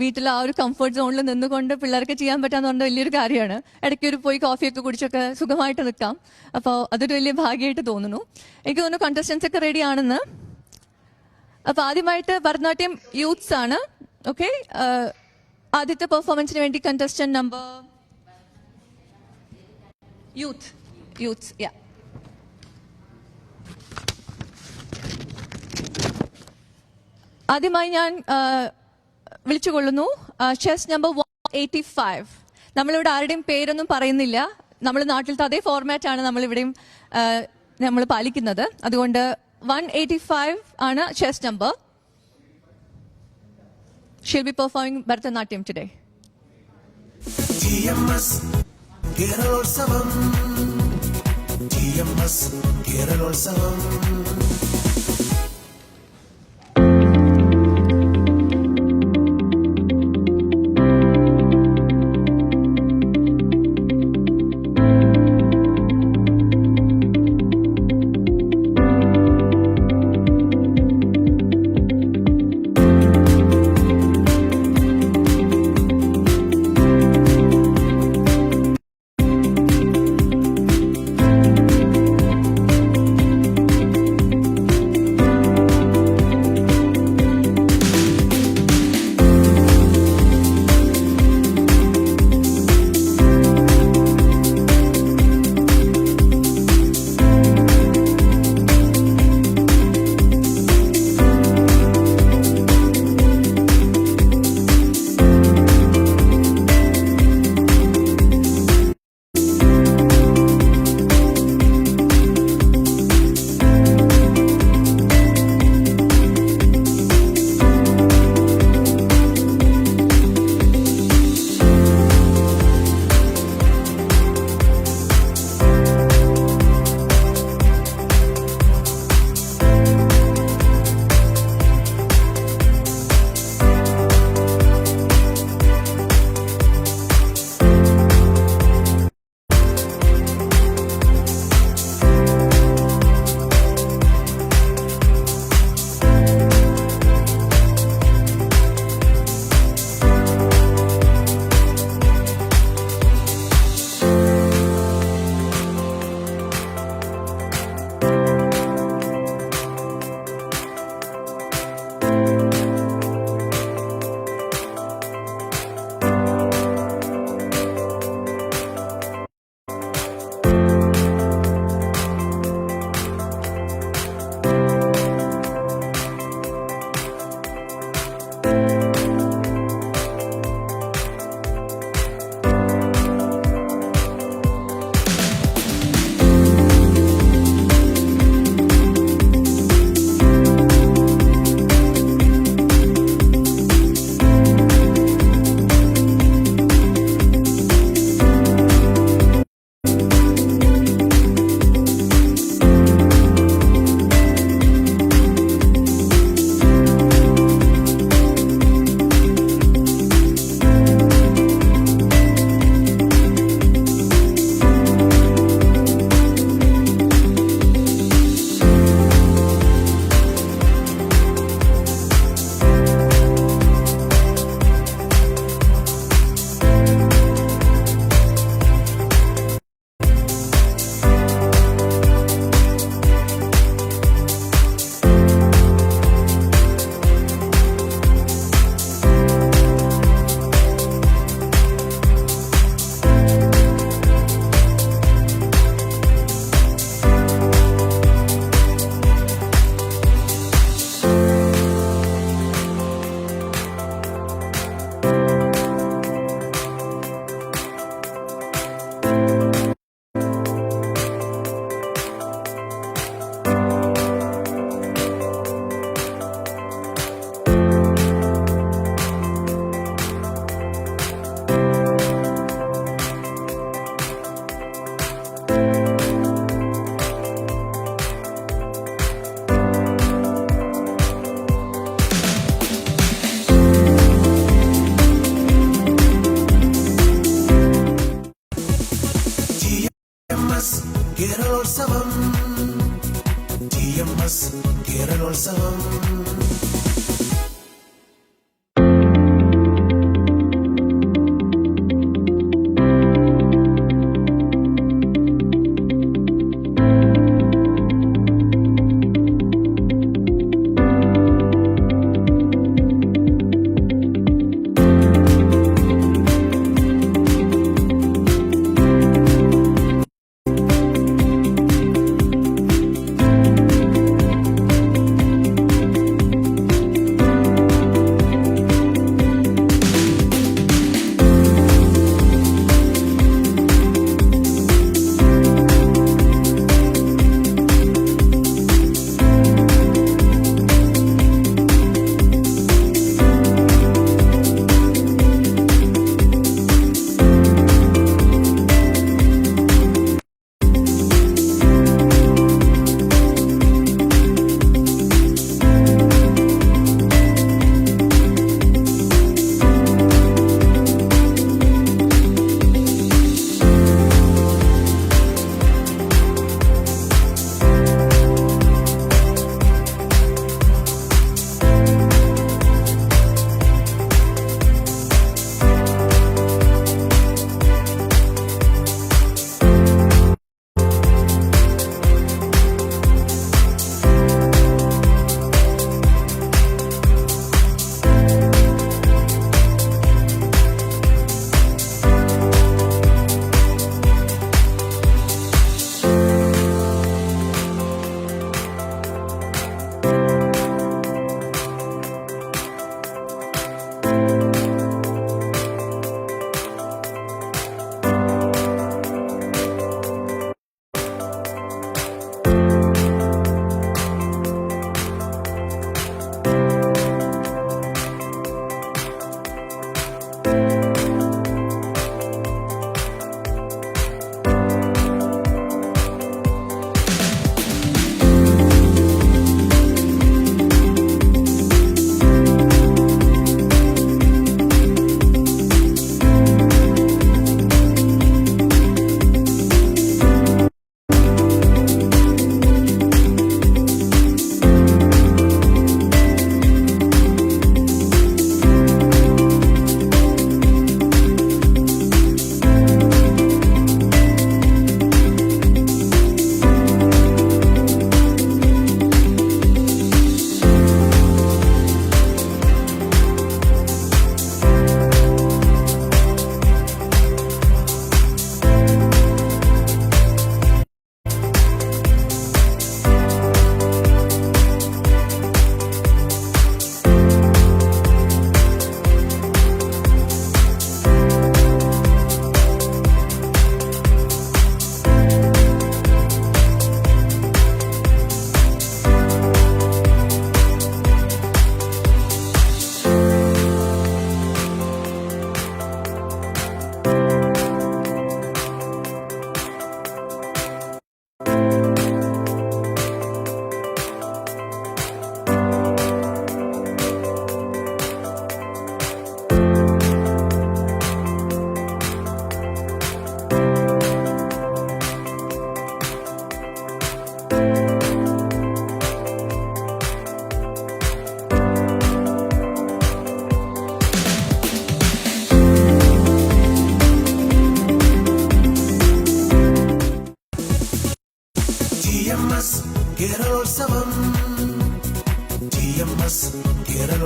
വീട്ടിൽ ആ ഒരു കംഫർട്ട് സോണിൽ നിന്നുകൊണ്ട് പിള്ളേർക്ക് ചെയ്യാൻ പറ്റാന്ന് പറഞ്ഞാൽ വലിയൊരു കാര്യമാണ്. ഇടയ്ക്ക് ഒരു പോയി കോഫിയൊക്കെ കുടിച്ചൊക്കെ സുഖമായിട്ട് നിൽക്കാം. അപ്പോൾ അതൊരു വലിയ ഭാഗ്യമായിട്ട് തോന്നുന്നു. എനിക്ക് തോന്നുന്നു കണ്ടസ്റ്റൻസ് ഒക്കെ റെഡി ആണെന്ന്. അപ്പൊ ആദ്യമായിട്ട് ഭരതനാട്യം യൂത്ത്സ് ആണ്. ഓക്കെ, ആദ്യത്തെ പെർഫോമൻസിന് വേണ്ടി കണ്ടസ്റ്റന്റ് നമ്പർ യൂത്ത്സ് യാ. ആദ്യമായി ഞാൻ വിളിച്ചുകൊള്ളുന്നു ചെസ് നമ്പർ 185. നമ്മളിവിടെ ആരുടെയും പേരൊന്നും പറയുന്നില്ല. നമ്മൾ നാട്ടിലത്തെ അതേ ഫോർമാറ്റ് ആണ് നമ്മളിവിടെയും നമ്മൾ പാലിക്കുന്നത്. അതുകൊണ്ട് 185 ആണ് chest number. She'll be performing Bharatanatyam today. TMS Keralolsavam, TMS Keralotsavam.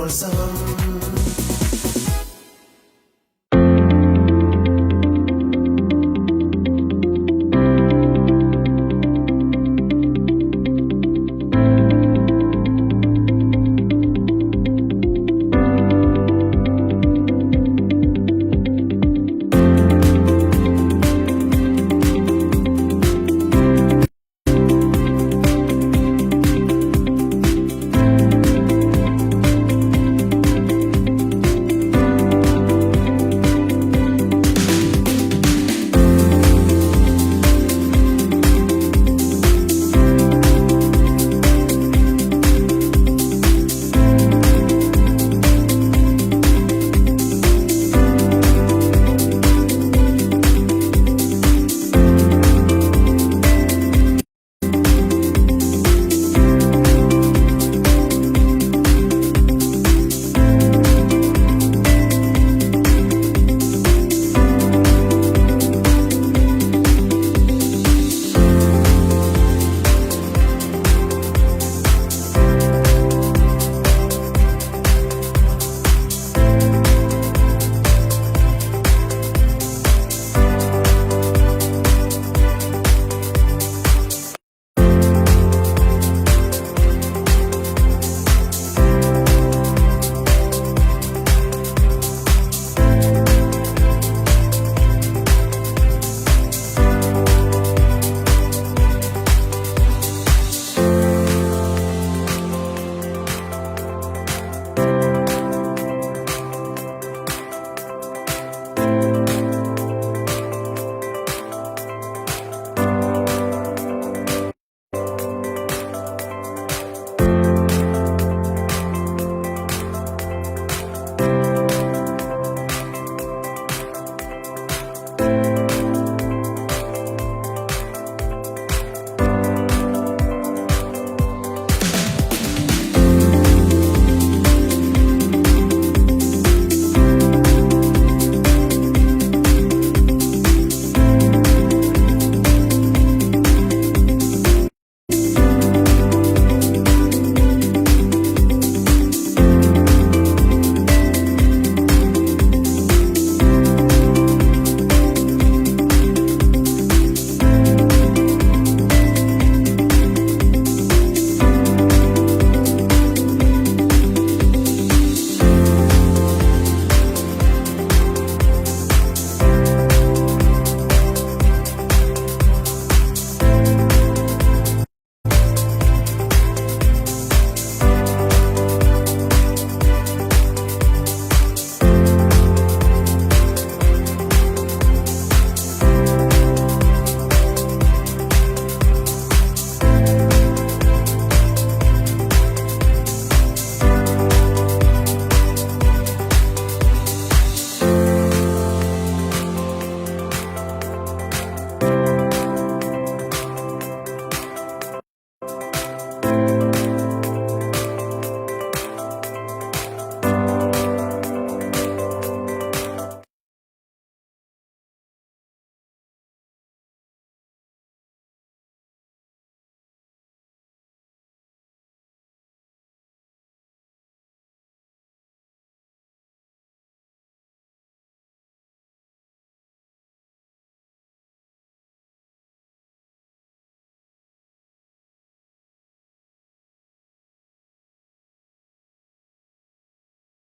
Keralotsavam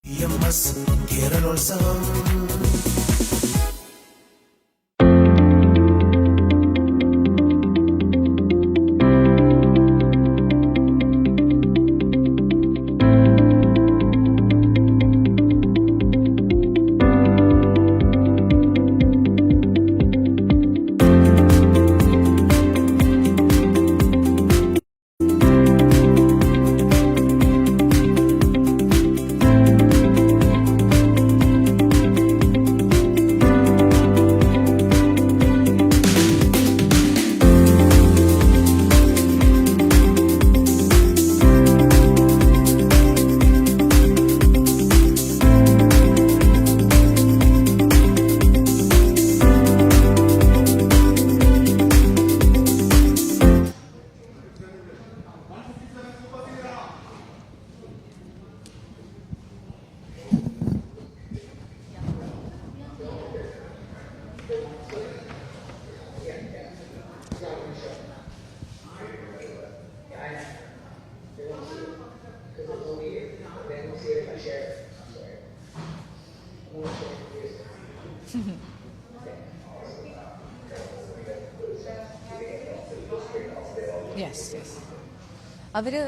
TMS Keralotsavam അവര്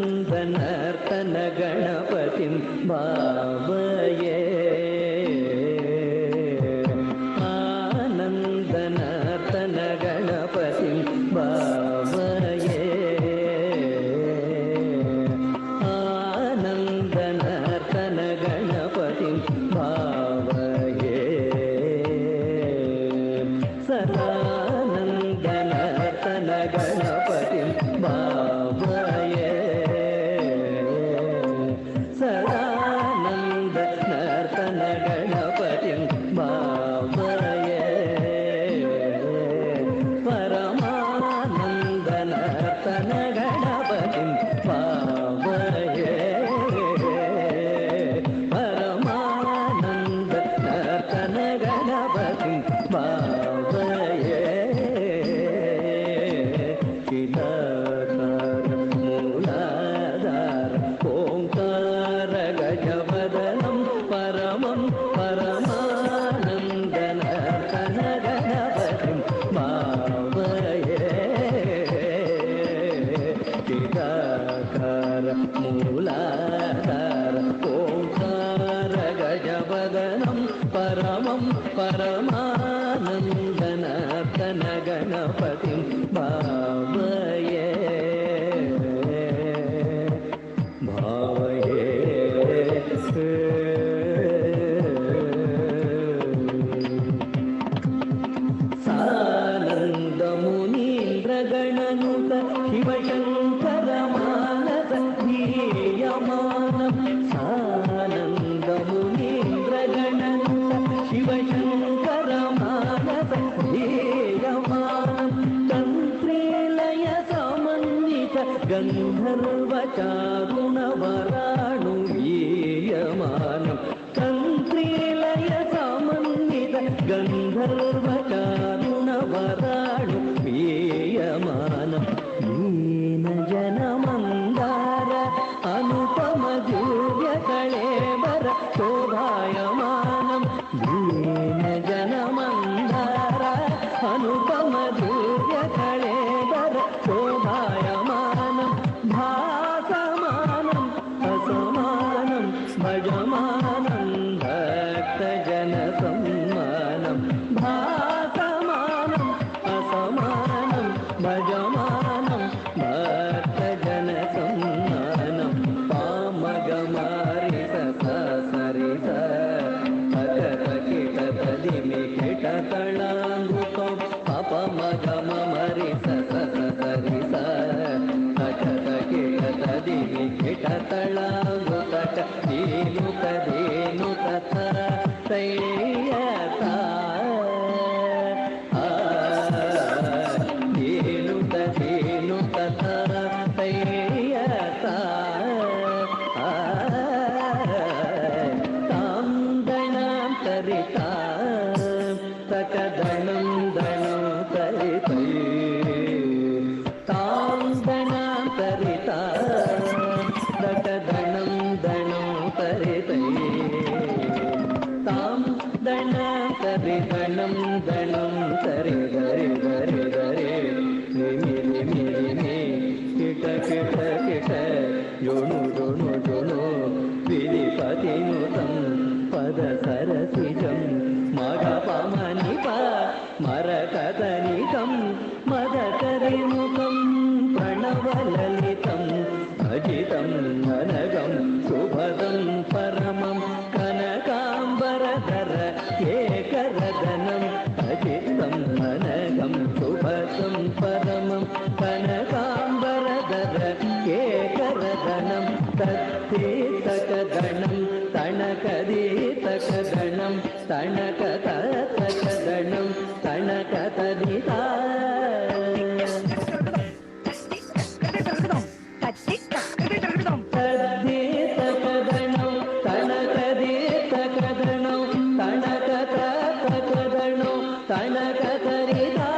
आनन्दनर्तन गणपतिं भावये आनन्दनर्तन गणपतिं भावये आनन्दनर्तन गणपतिं भावये सदानन्दनर्तन गणपतिं भावये सदानन्द नर्तन गणपतिं भावये परमानन्द नर्तन गणपतिं भावये परमानन्द नर्तन गणपतिं भावये चिदाकार मूलाधार ओंकार गजवदनं परमं परमानन्द नर्तन गणपतिं भावये चिदाकार मूलाधार ओंकार गजवदनं परमं परमानन्द नर्तन गणपतिं भावये भावये सानन्दमुनीन्द्रगणनुत शिवशङ्कर मानस ध्यायमानं सानन्दमुनीन्द्रगणनुत शिवशङ्कर मानस ध्येयमानं तन्त्रीलय समन्वित गन्धर्वचारुणवराणुवीयमानं तन्त्रीलय समन्वित गन्धर्वचारुणवराणुवीयमानं दीनजनमन्दार अनुपम दिव्य कळेवर भजमानं भक्तजनसम्मानं भासमानम् असमानं भजमानं भक्तजनसम्मानं पामगमारि सरिस अकटकिटतदिमिकिटतलाङ्गुकं अपमगममरि सरिस अकटकिटतदिमिकिटतलाङ्गुकट धेनुकधेनु तथा तैयता धेनु तथा तैयता तां दणां तरिता सकदणं दणं तरितै तां दणां तरिता सकदणं दणं तरितै तां दणं तरिदणं दणं तरि गरि गरि गरि निमि निमि निमि किट किट किट जोणु जोणु जोणु विधिपतिनुतं पदसरसिजं मगपमनिप मरकदनिकं मदकरिमुखं प्रणवललितम् अजितं अनगं सुभदं परमं कनकाम्बरधर एकरदनम् अजितं अनगं सुभदं परमं कनकाम्बरधर एकरदनं तत्तीतकदणं तणकदीतकदणं तणकततकदणं तणकतदिता तद्दीतकदणं तणकदीतकदणं तणकततकदणं तणकतरिता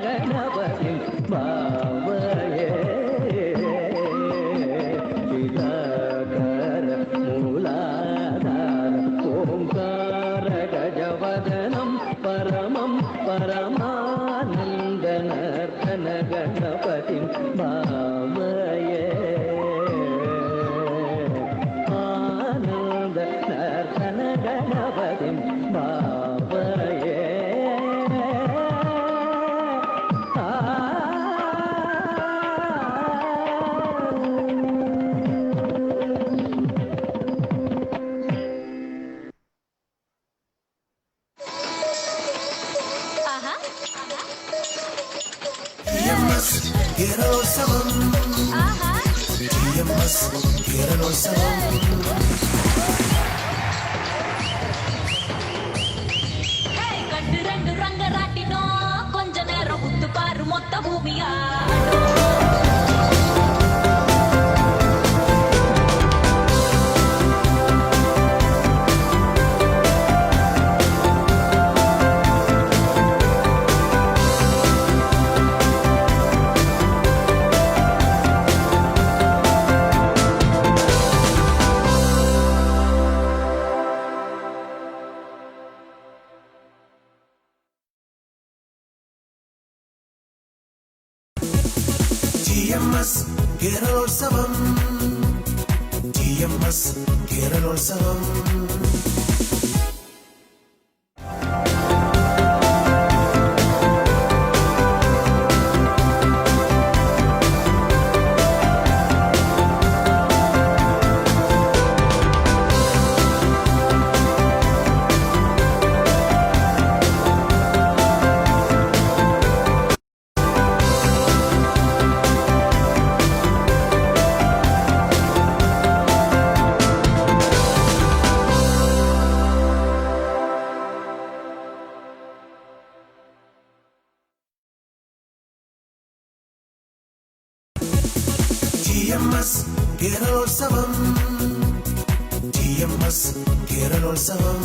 गणपतिं भावये चिदाकार मूलाधार ओंकार गजवदनं परमं परमानन्दनर्तन गणपतिं भावये आनन्द नर्तन गणपतिं भावये TMS Keralotsavam TMS Keralotsavam கட்டு ரெண்டு ரங்க ராட்டினோ கொஞ்ச நேரம் உத்து பாரு மொத்த பூமியா TMS Keralotsavam TMS Keralotsavam TMS Keralotsavam TMS Keralotsavam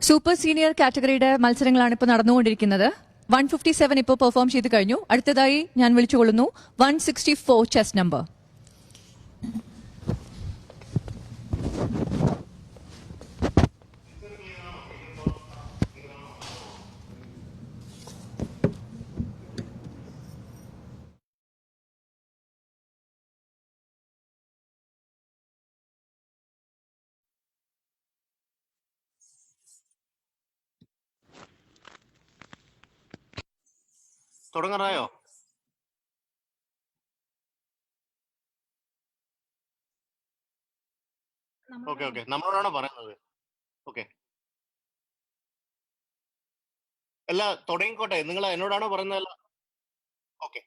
super senior കാറ്റഗറിയുടെ മത്സരങ്ങളാണ് ഇപ്പോൾ നടന്നുകൊണ്ടിരിക്കുന്നത്. 157 ഇപ്പോൾ പെർഫോം ചെയ്ത് കഴിഞ്ഞു. അടുത്തതായി ഞാൻ വിളിച്ചുകൊള്ളുന്നു 164 ചെസ് നമ്പർ. തുടങ്ങാറായോ? ഓക്കെ നമ്മളോടാണോ പറയുന്നത്? ഓക്കെ, അല്ല തുടങ്ങിക്കോട്ടെ. നിങ്ങൾ എന്നോടാണോ പറയുന്നത്? ഓക്കെ.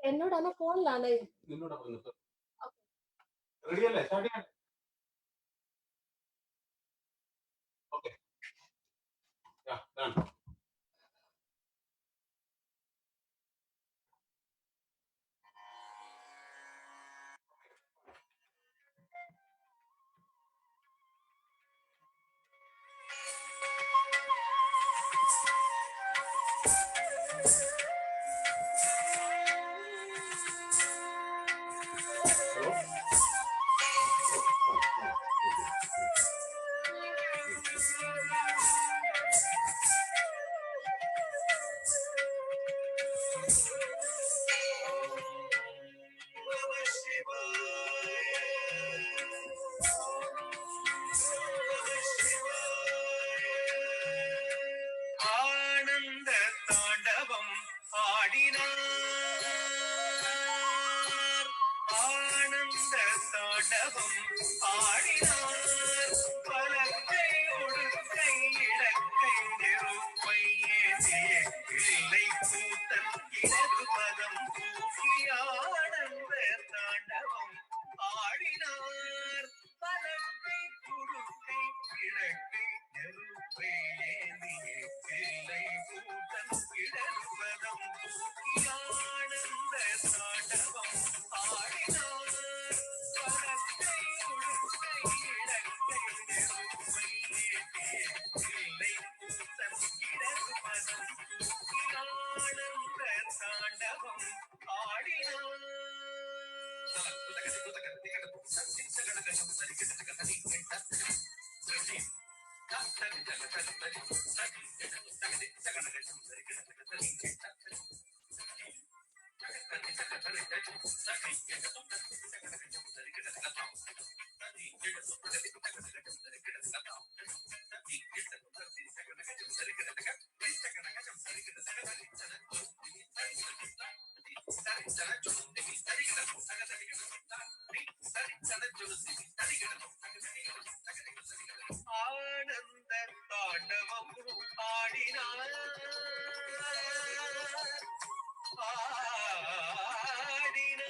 എന്നോടാണ് ഫോണിലാണ്. റെഡിയല്ലേ? സ്റ്റാർട്ട് ചെയ്യാൻ. Okay, done. ஆனந்த தாண்டவம் ஆடினார், ஆனந்த தாண்டவம் ஆடினார். பலக்கை உடுக்கை இடக்கை நெருப்பை ஏந்திய பிள்ளை கூத்தன் இடது பதம் தூக்கி ஆனந்த தாண்டவம் ஆடினார். பலக்கை குடுக்கை இடக்கை நெருப்பை ஏந்திய பிள்ளை கூத்தன் இடது பதம் தூக்கி ஆனந்த தாண்டவம் ஆடினார். பலக்கை உடுக்கை இடக்கை நெருப்பை ஏந்திய பிள்ளை கூத்தன் இடது பதம் தூக்கி ஆனந்த தாண்டவம் ஆடினார். ஆனந்த தாண்டவம் ஆடினார், ஆடினார்.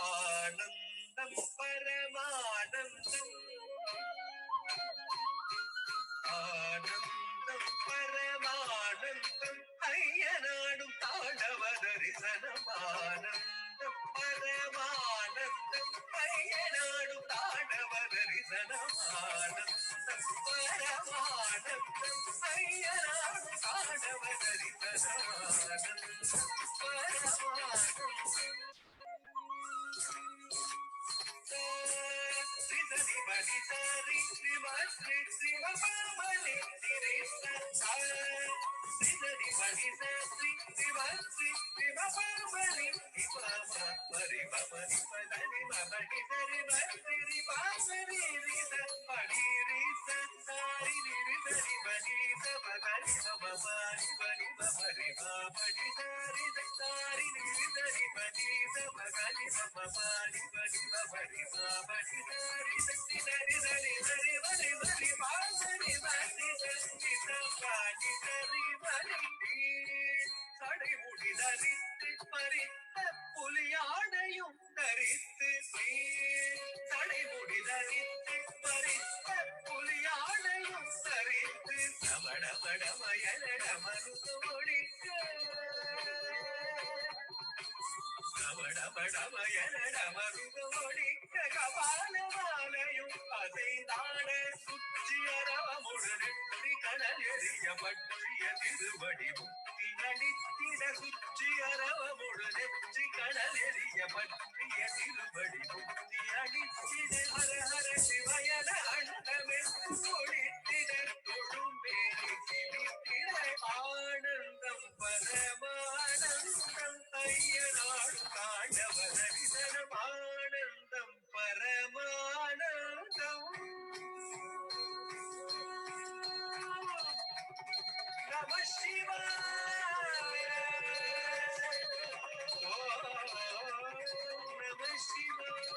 ஆனந்தம் பரமானந்தம், ஆனந்தம் பரமானந்தம் ஐயனாடும் தாண்டவ தரிசனம். ஆனந்தம் பரமானந்தம் ஐயனாடும் தாண்டவ தரிசனம். ஆனந்தம் பரமானந்தம் ஐயனாடும் தாண்டவ தரிசனம். ஆனந்தம் பரமானந்தம். Sri Bani Sari Sri Masri Sri Mapamani Sri Sa Sri Bani Sari Sri Masri Sri Mapamani Sri Mama Mari Mapani Padani Mapani Sari Masri Sri Mapani Sri Sa Bani Sri Sa Sari Sri Sari Bani Sa Bani Mama Mari Bani Mapani Mapani Sari Sa Sari Sri Sari Bani Sa Bani Mama Mari Bani Mapani Mapani Sari Sri Sari Sari Sari Bani Mari Mapani Bani Sari Sa Bani Sari Bani சடை முடி தரித்து பறித்த புலியாடையும் தரித்து சடை முடி தரித்து பறித்த புலியாடையும் தரித்து நமடமட மயலட மருது ஒழிக்க நமடமட மருது ஒழிக்க கபாலமாலையும் அதை நாட சுற்றி அரவமுடு நெற்றி கடல் எறிய பற்றிய திருவடி முக்தி நடித்திட சுற்றி அரவமுடு நெற்றி கடல் எறிய பற்றிய திருவடி முக்தி அடித்திட ஹர ஹர சிவயன அண்டமே ஒழித்திட தொழும்பேரி சிரித்திட ஆனந்தம் பரமானந்தம் ஐயனாடு தாண்டவ தரிசனம். ஆனந்தம் பரமானந்தம். நம சிவாய. நம சிவாய.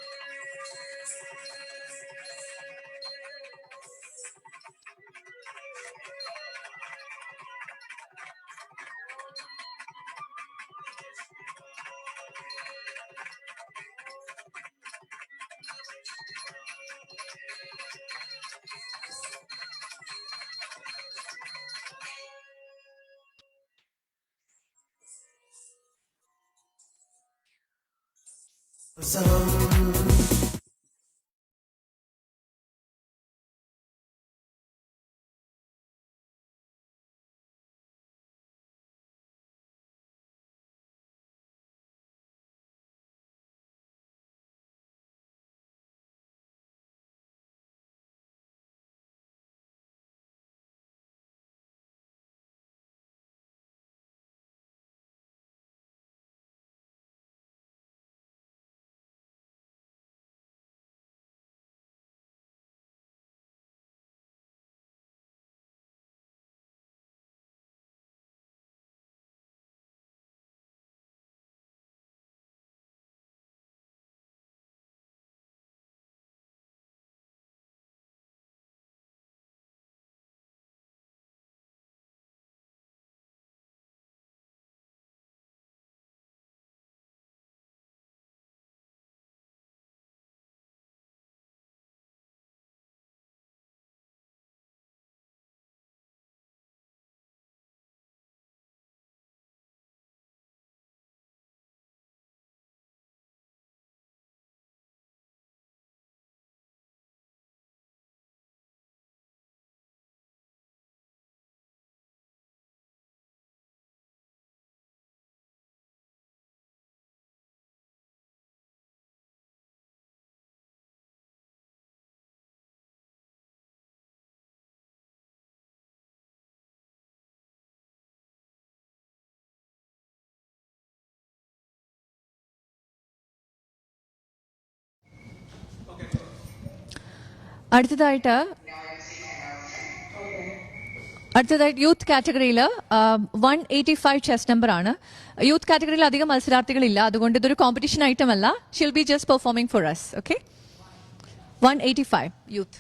അടുത്തതായിട്ട് യൂത്ത് കാറ്റഗറിയിൽ 185 ചെസ് നമ്പർ ആണ്. യൂത്ത് കാറ്റഗറിയിൽ അധികം മത്സരാർത്ഥികളില്ല, അതുകൊണ്ട് ഇതൊരു കോമ്പറ്റീഷൻ ഐറ്റം അല്ല. She'll be just performing for us. Okay, 185 youth.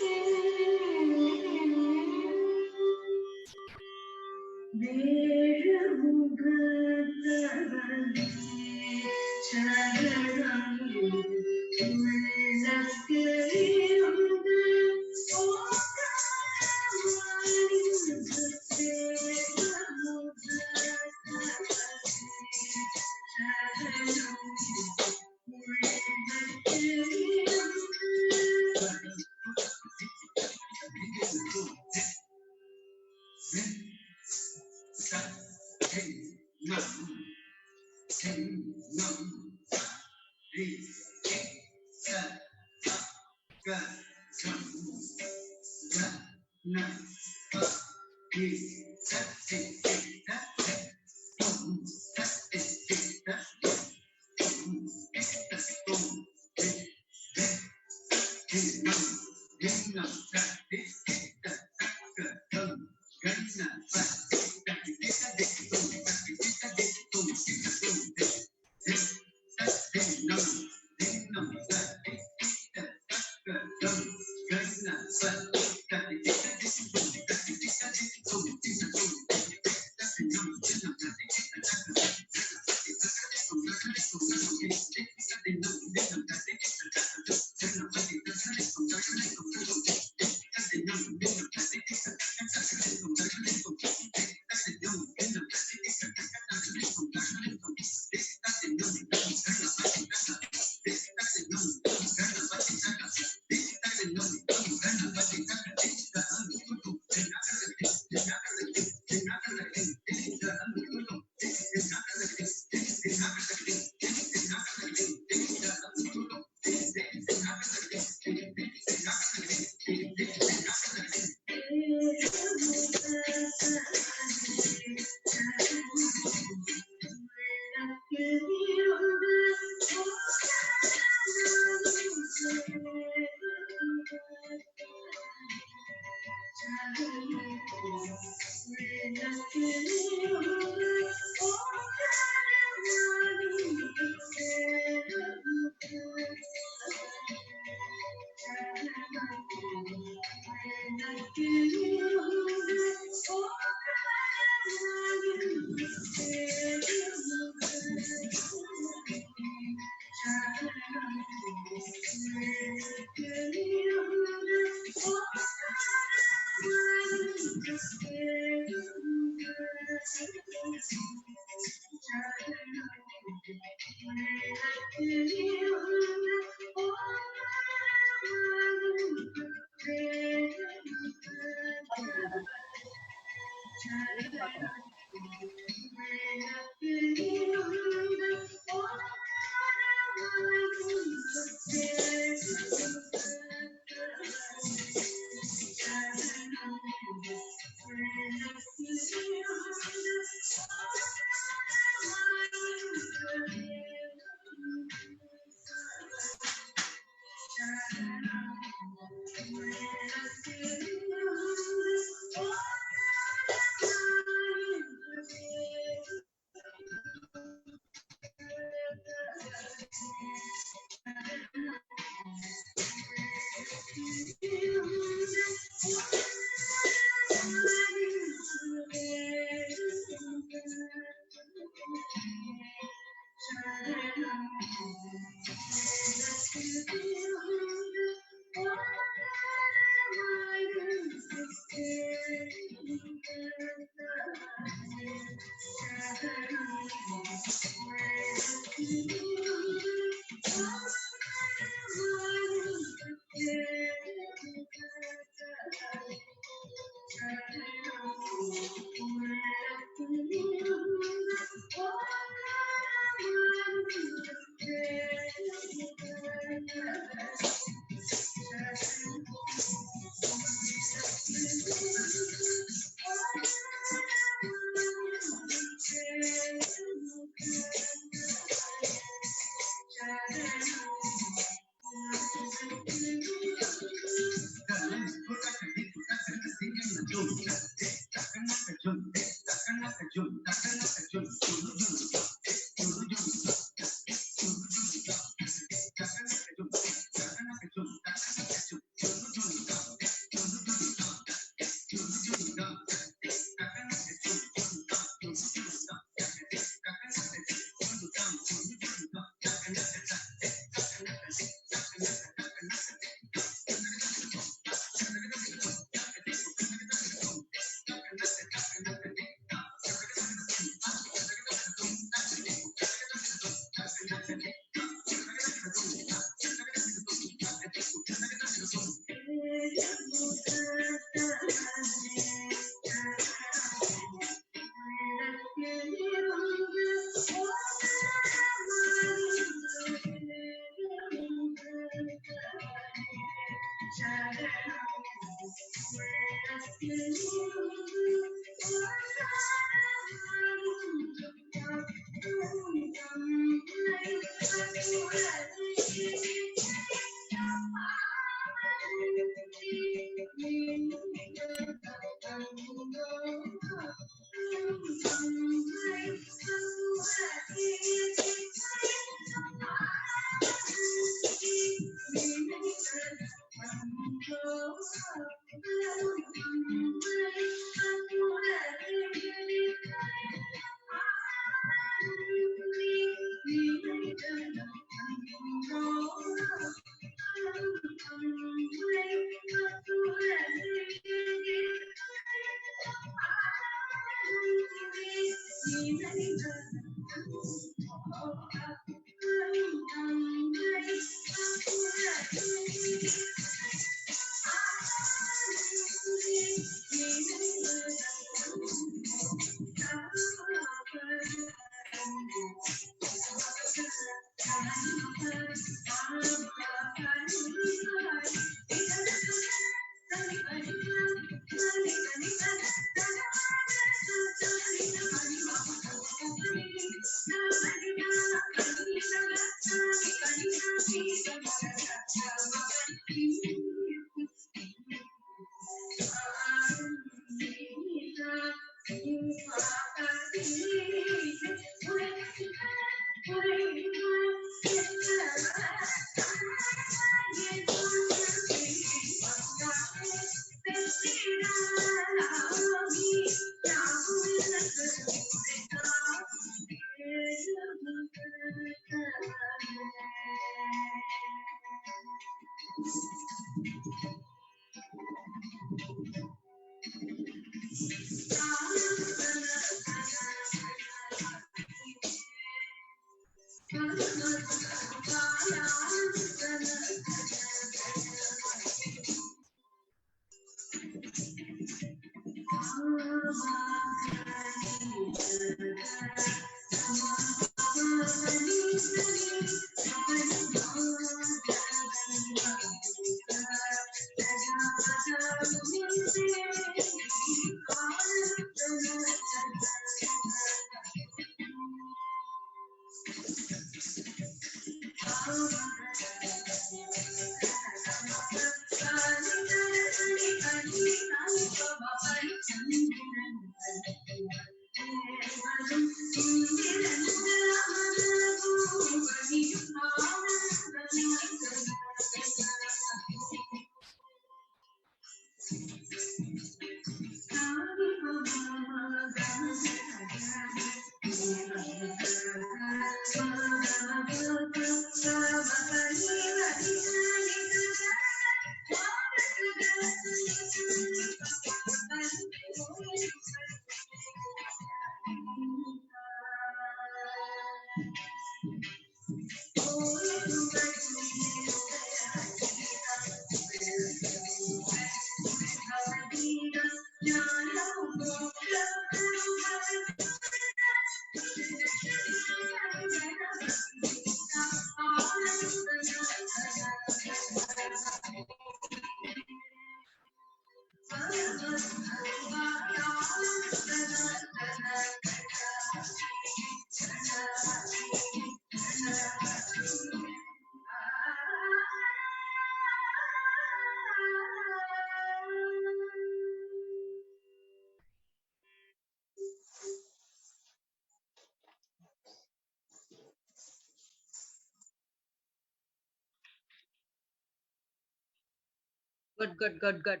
Good, good, good, good.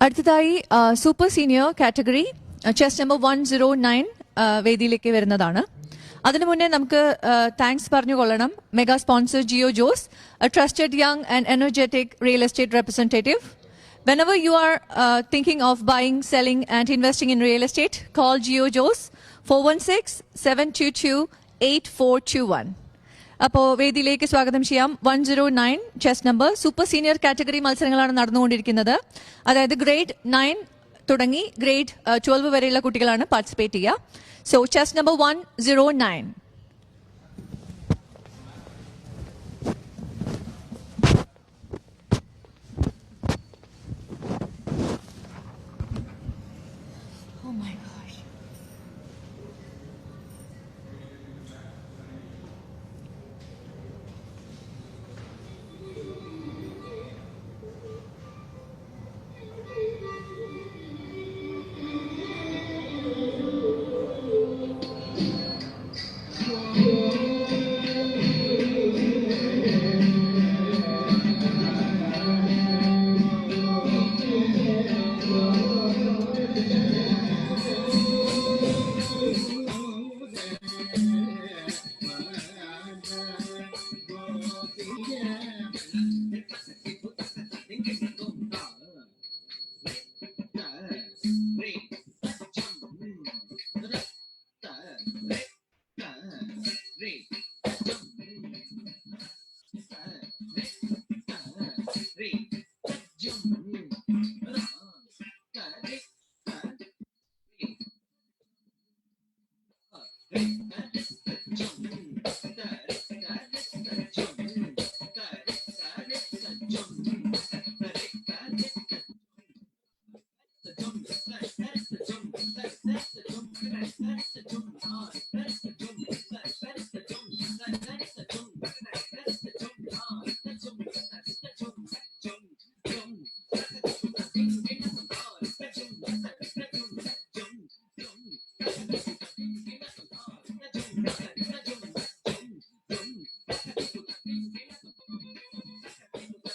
അടുത്തതായി super senior category chest number 109 വേദിയിലേക്ക് വരുന്നതാണ്. അതിനു മുന്നേ നമുക്ക് താങ്ക്സ് പറഞ്ഞുകൊള്ളണം. Mega sponsor Jio Jose, a trusted young and energetic real estate representative. Whenever you are thinking of buying, selling and investing in real estate, call Geo Jos 416-722-8421. അപ്പോൾ വേദിയിലേക്ക് സ്വാഗതം ചെയ്യാം. 109 chess number super senior category മത്സരങ്ങളാണ് നടന്നുകൊണ്ടിരിക്കുന്നത്. അതായത് grade 9 തുടങ്ങി grade 12 വരെയുള്ള കുട്ടികളാണ് പാർട്ടിസിപ്പേറ്റ് ചെയ്യുക. So chess number 109.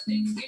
Thank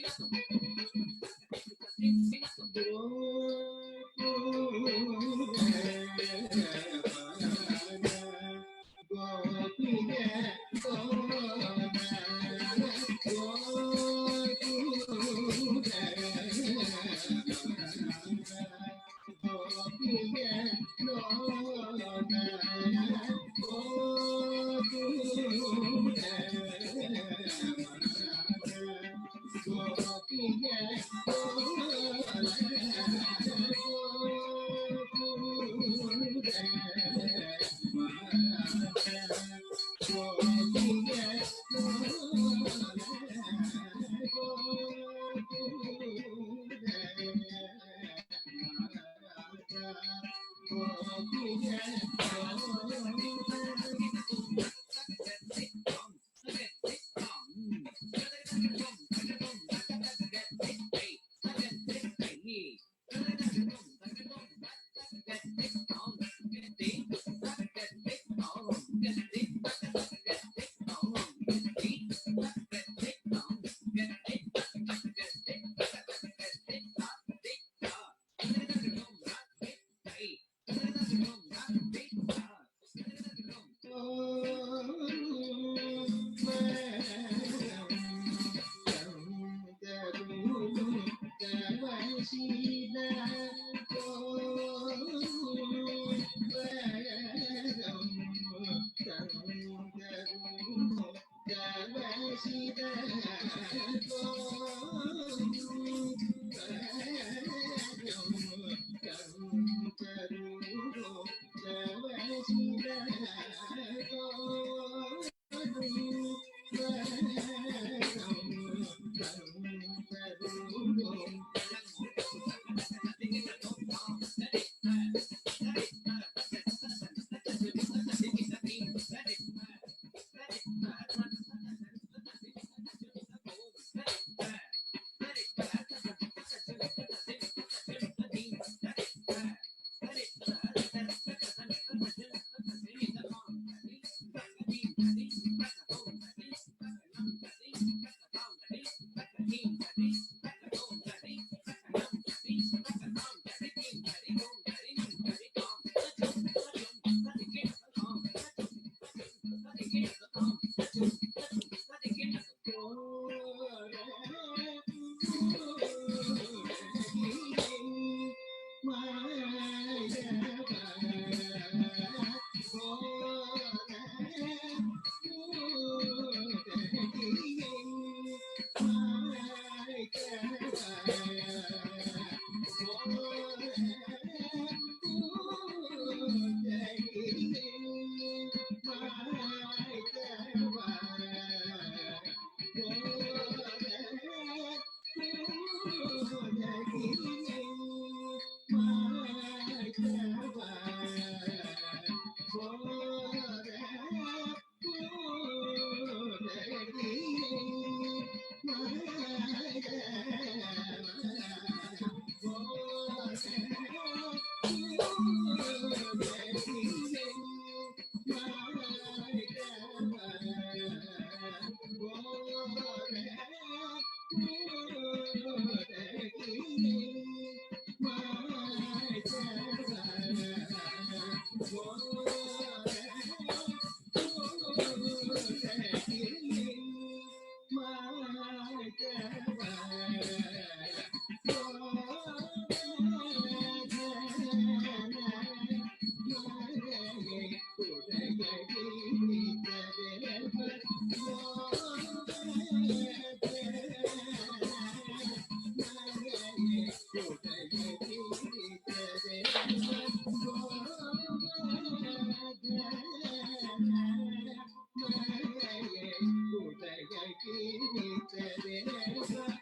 you.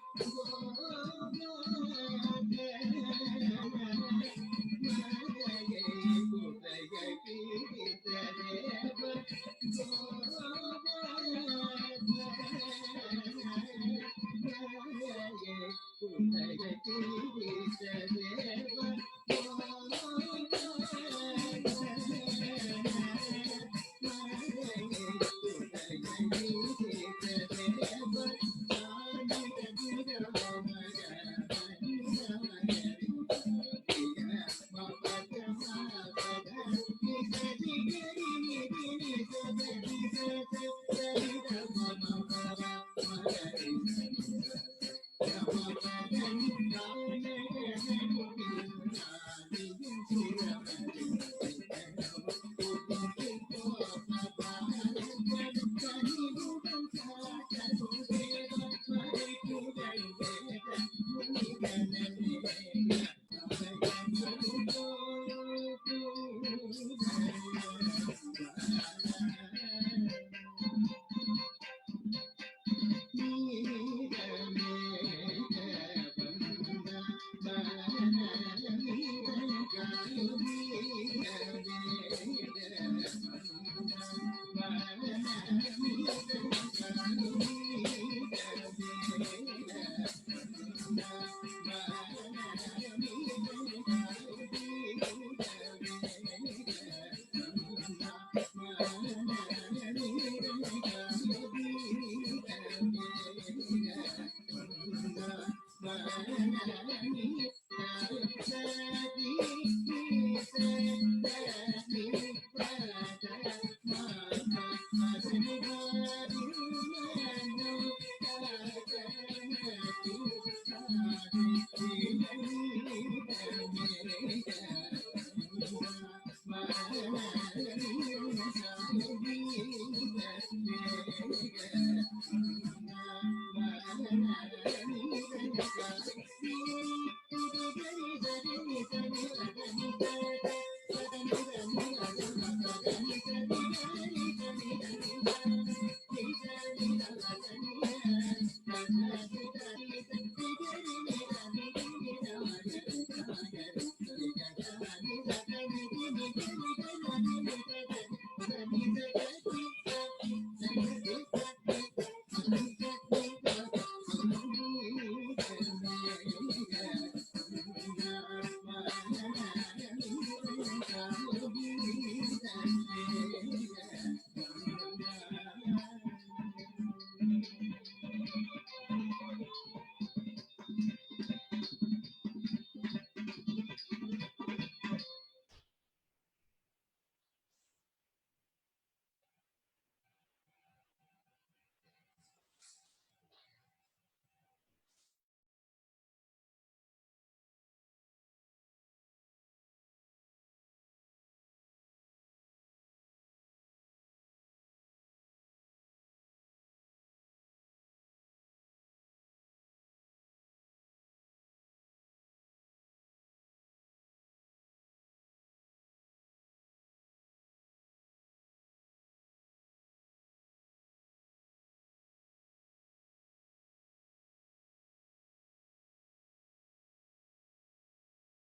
la la la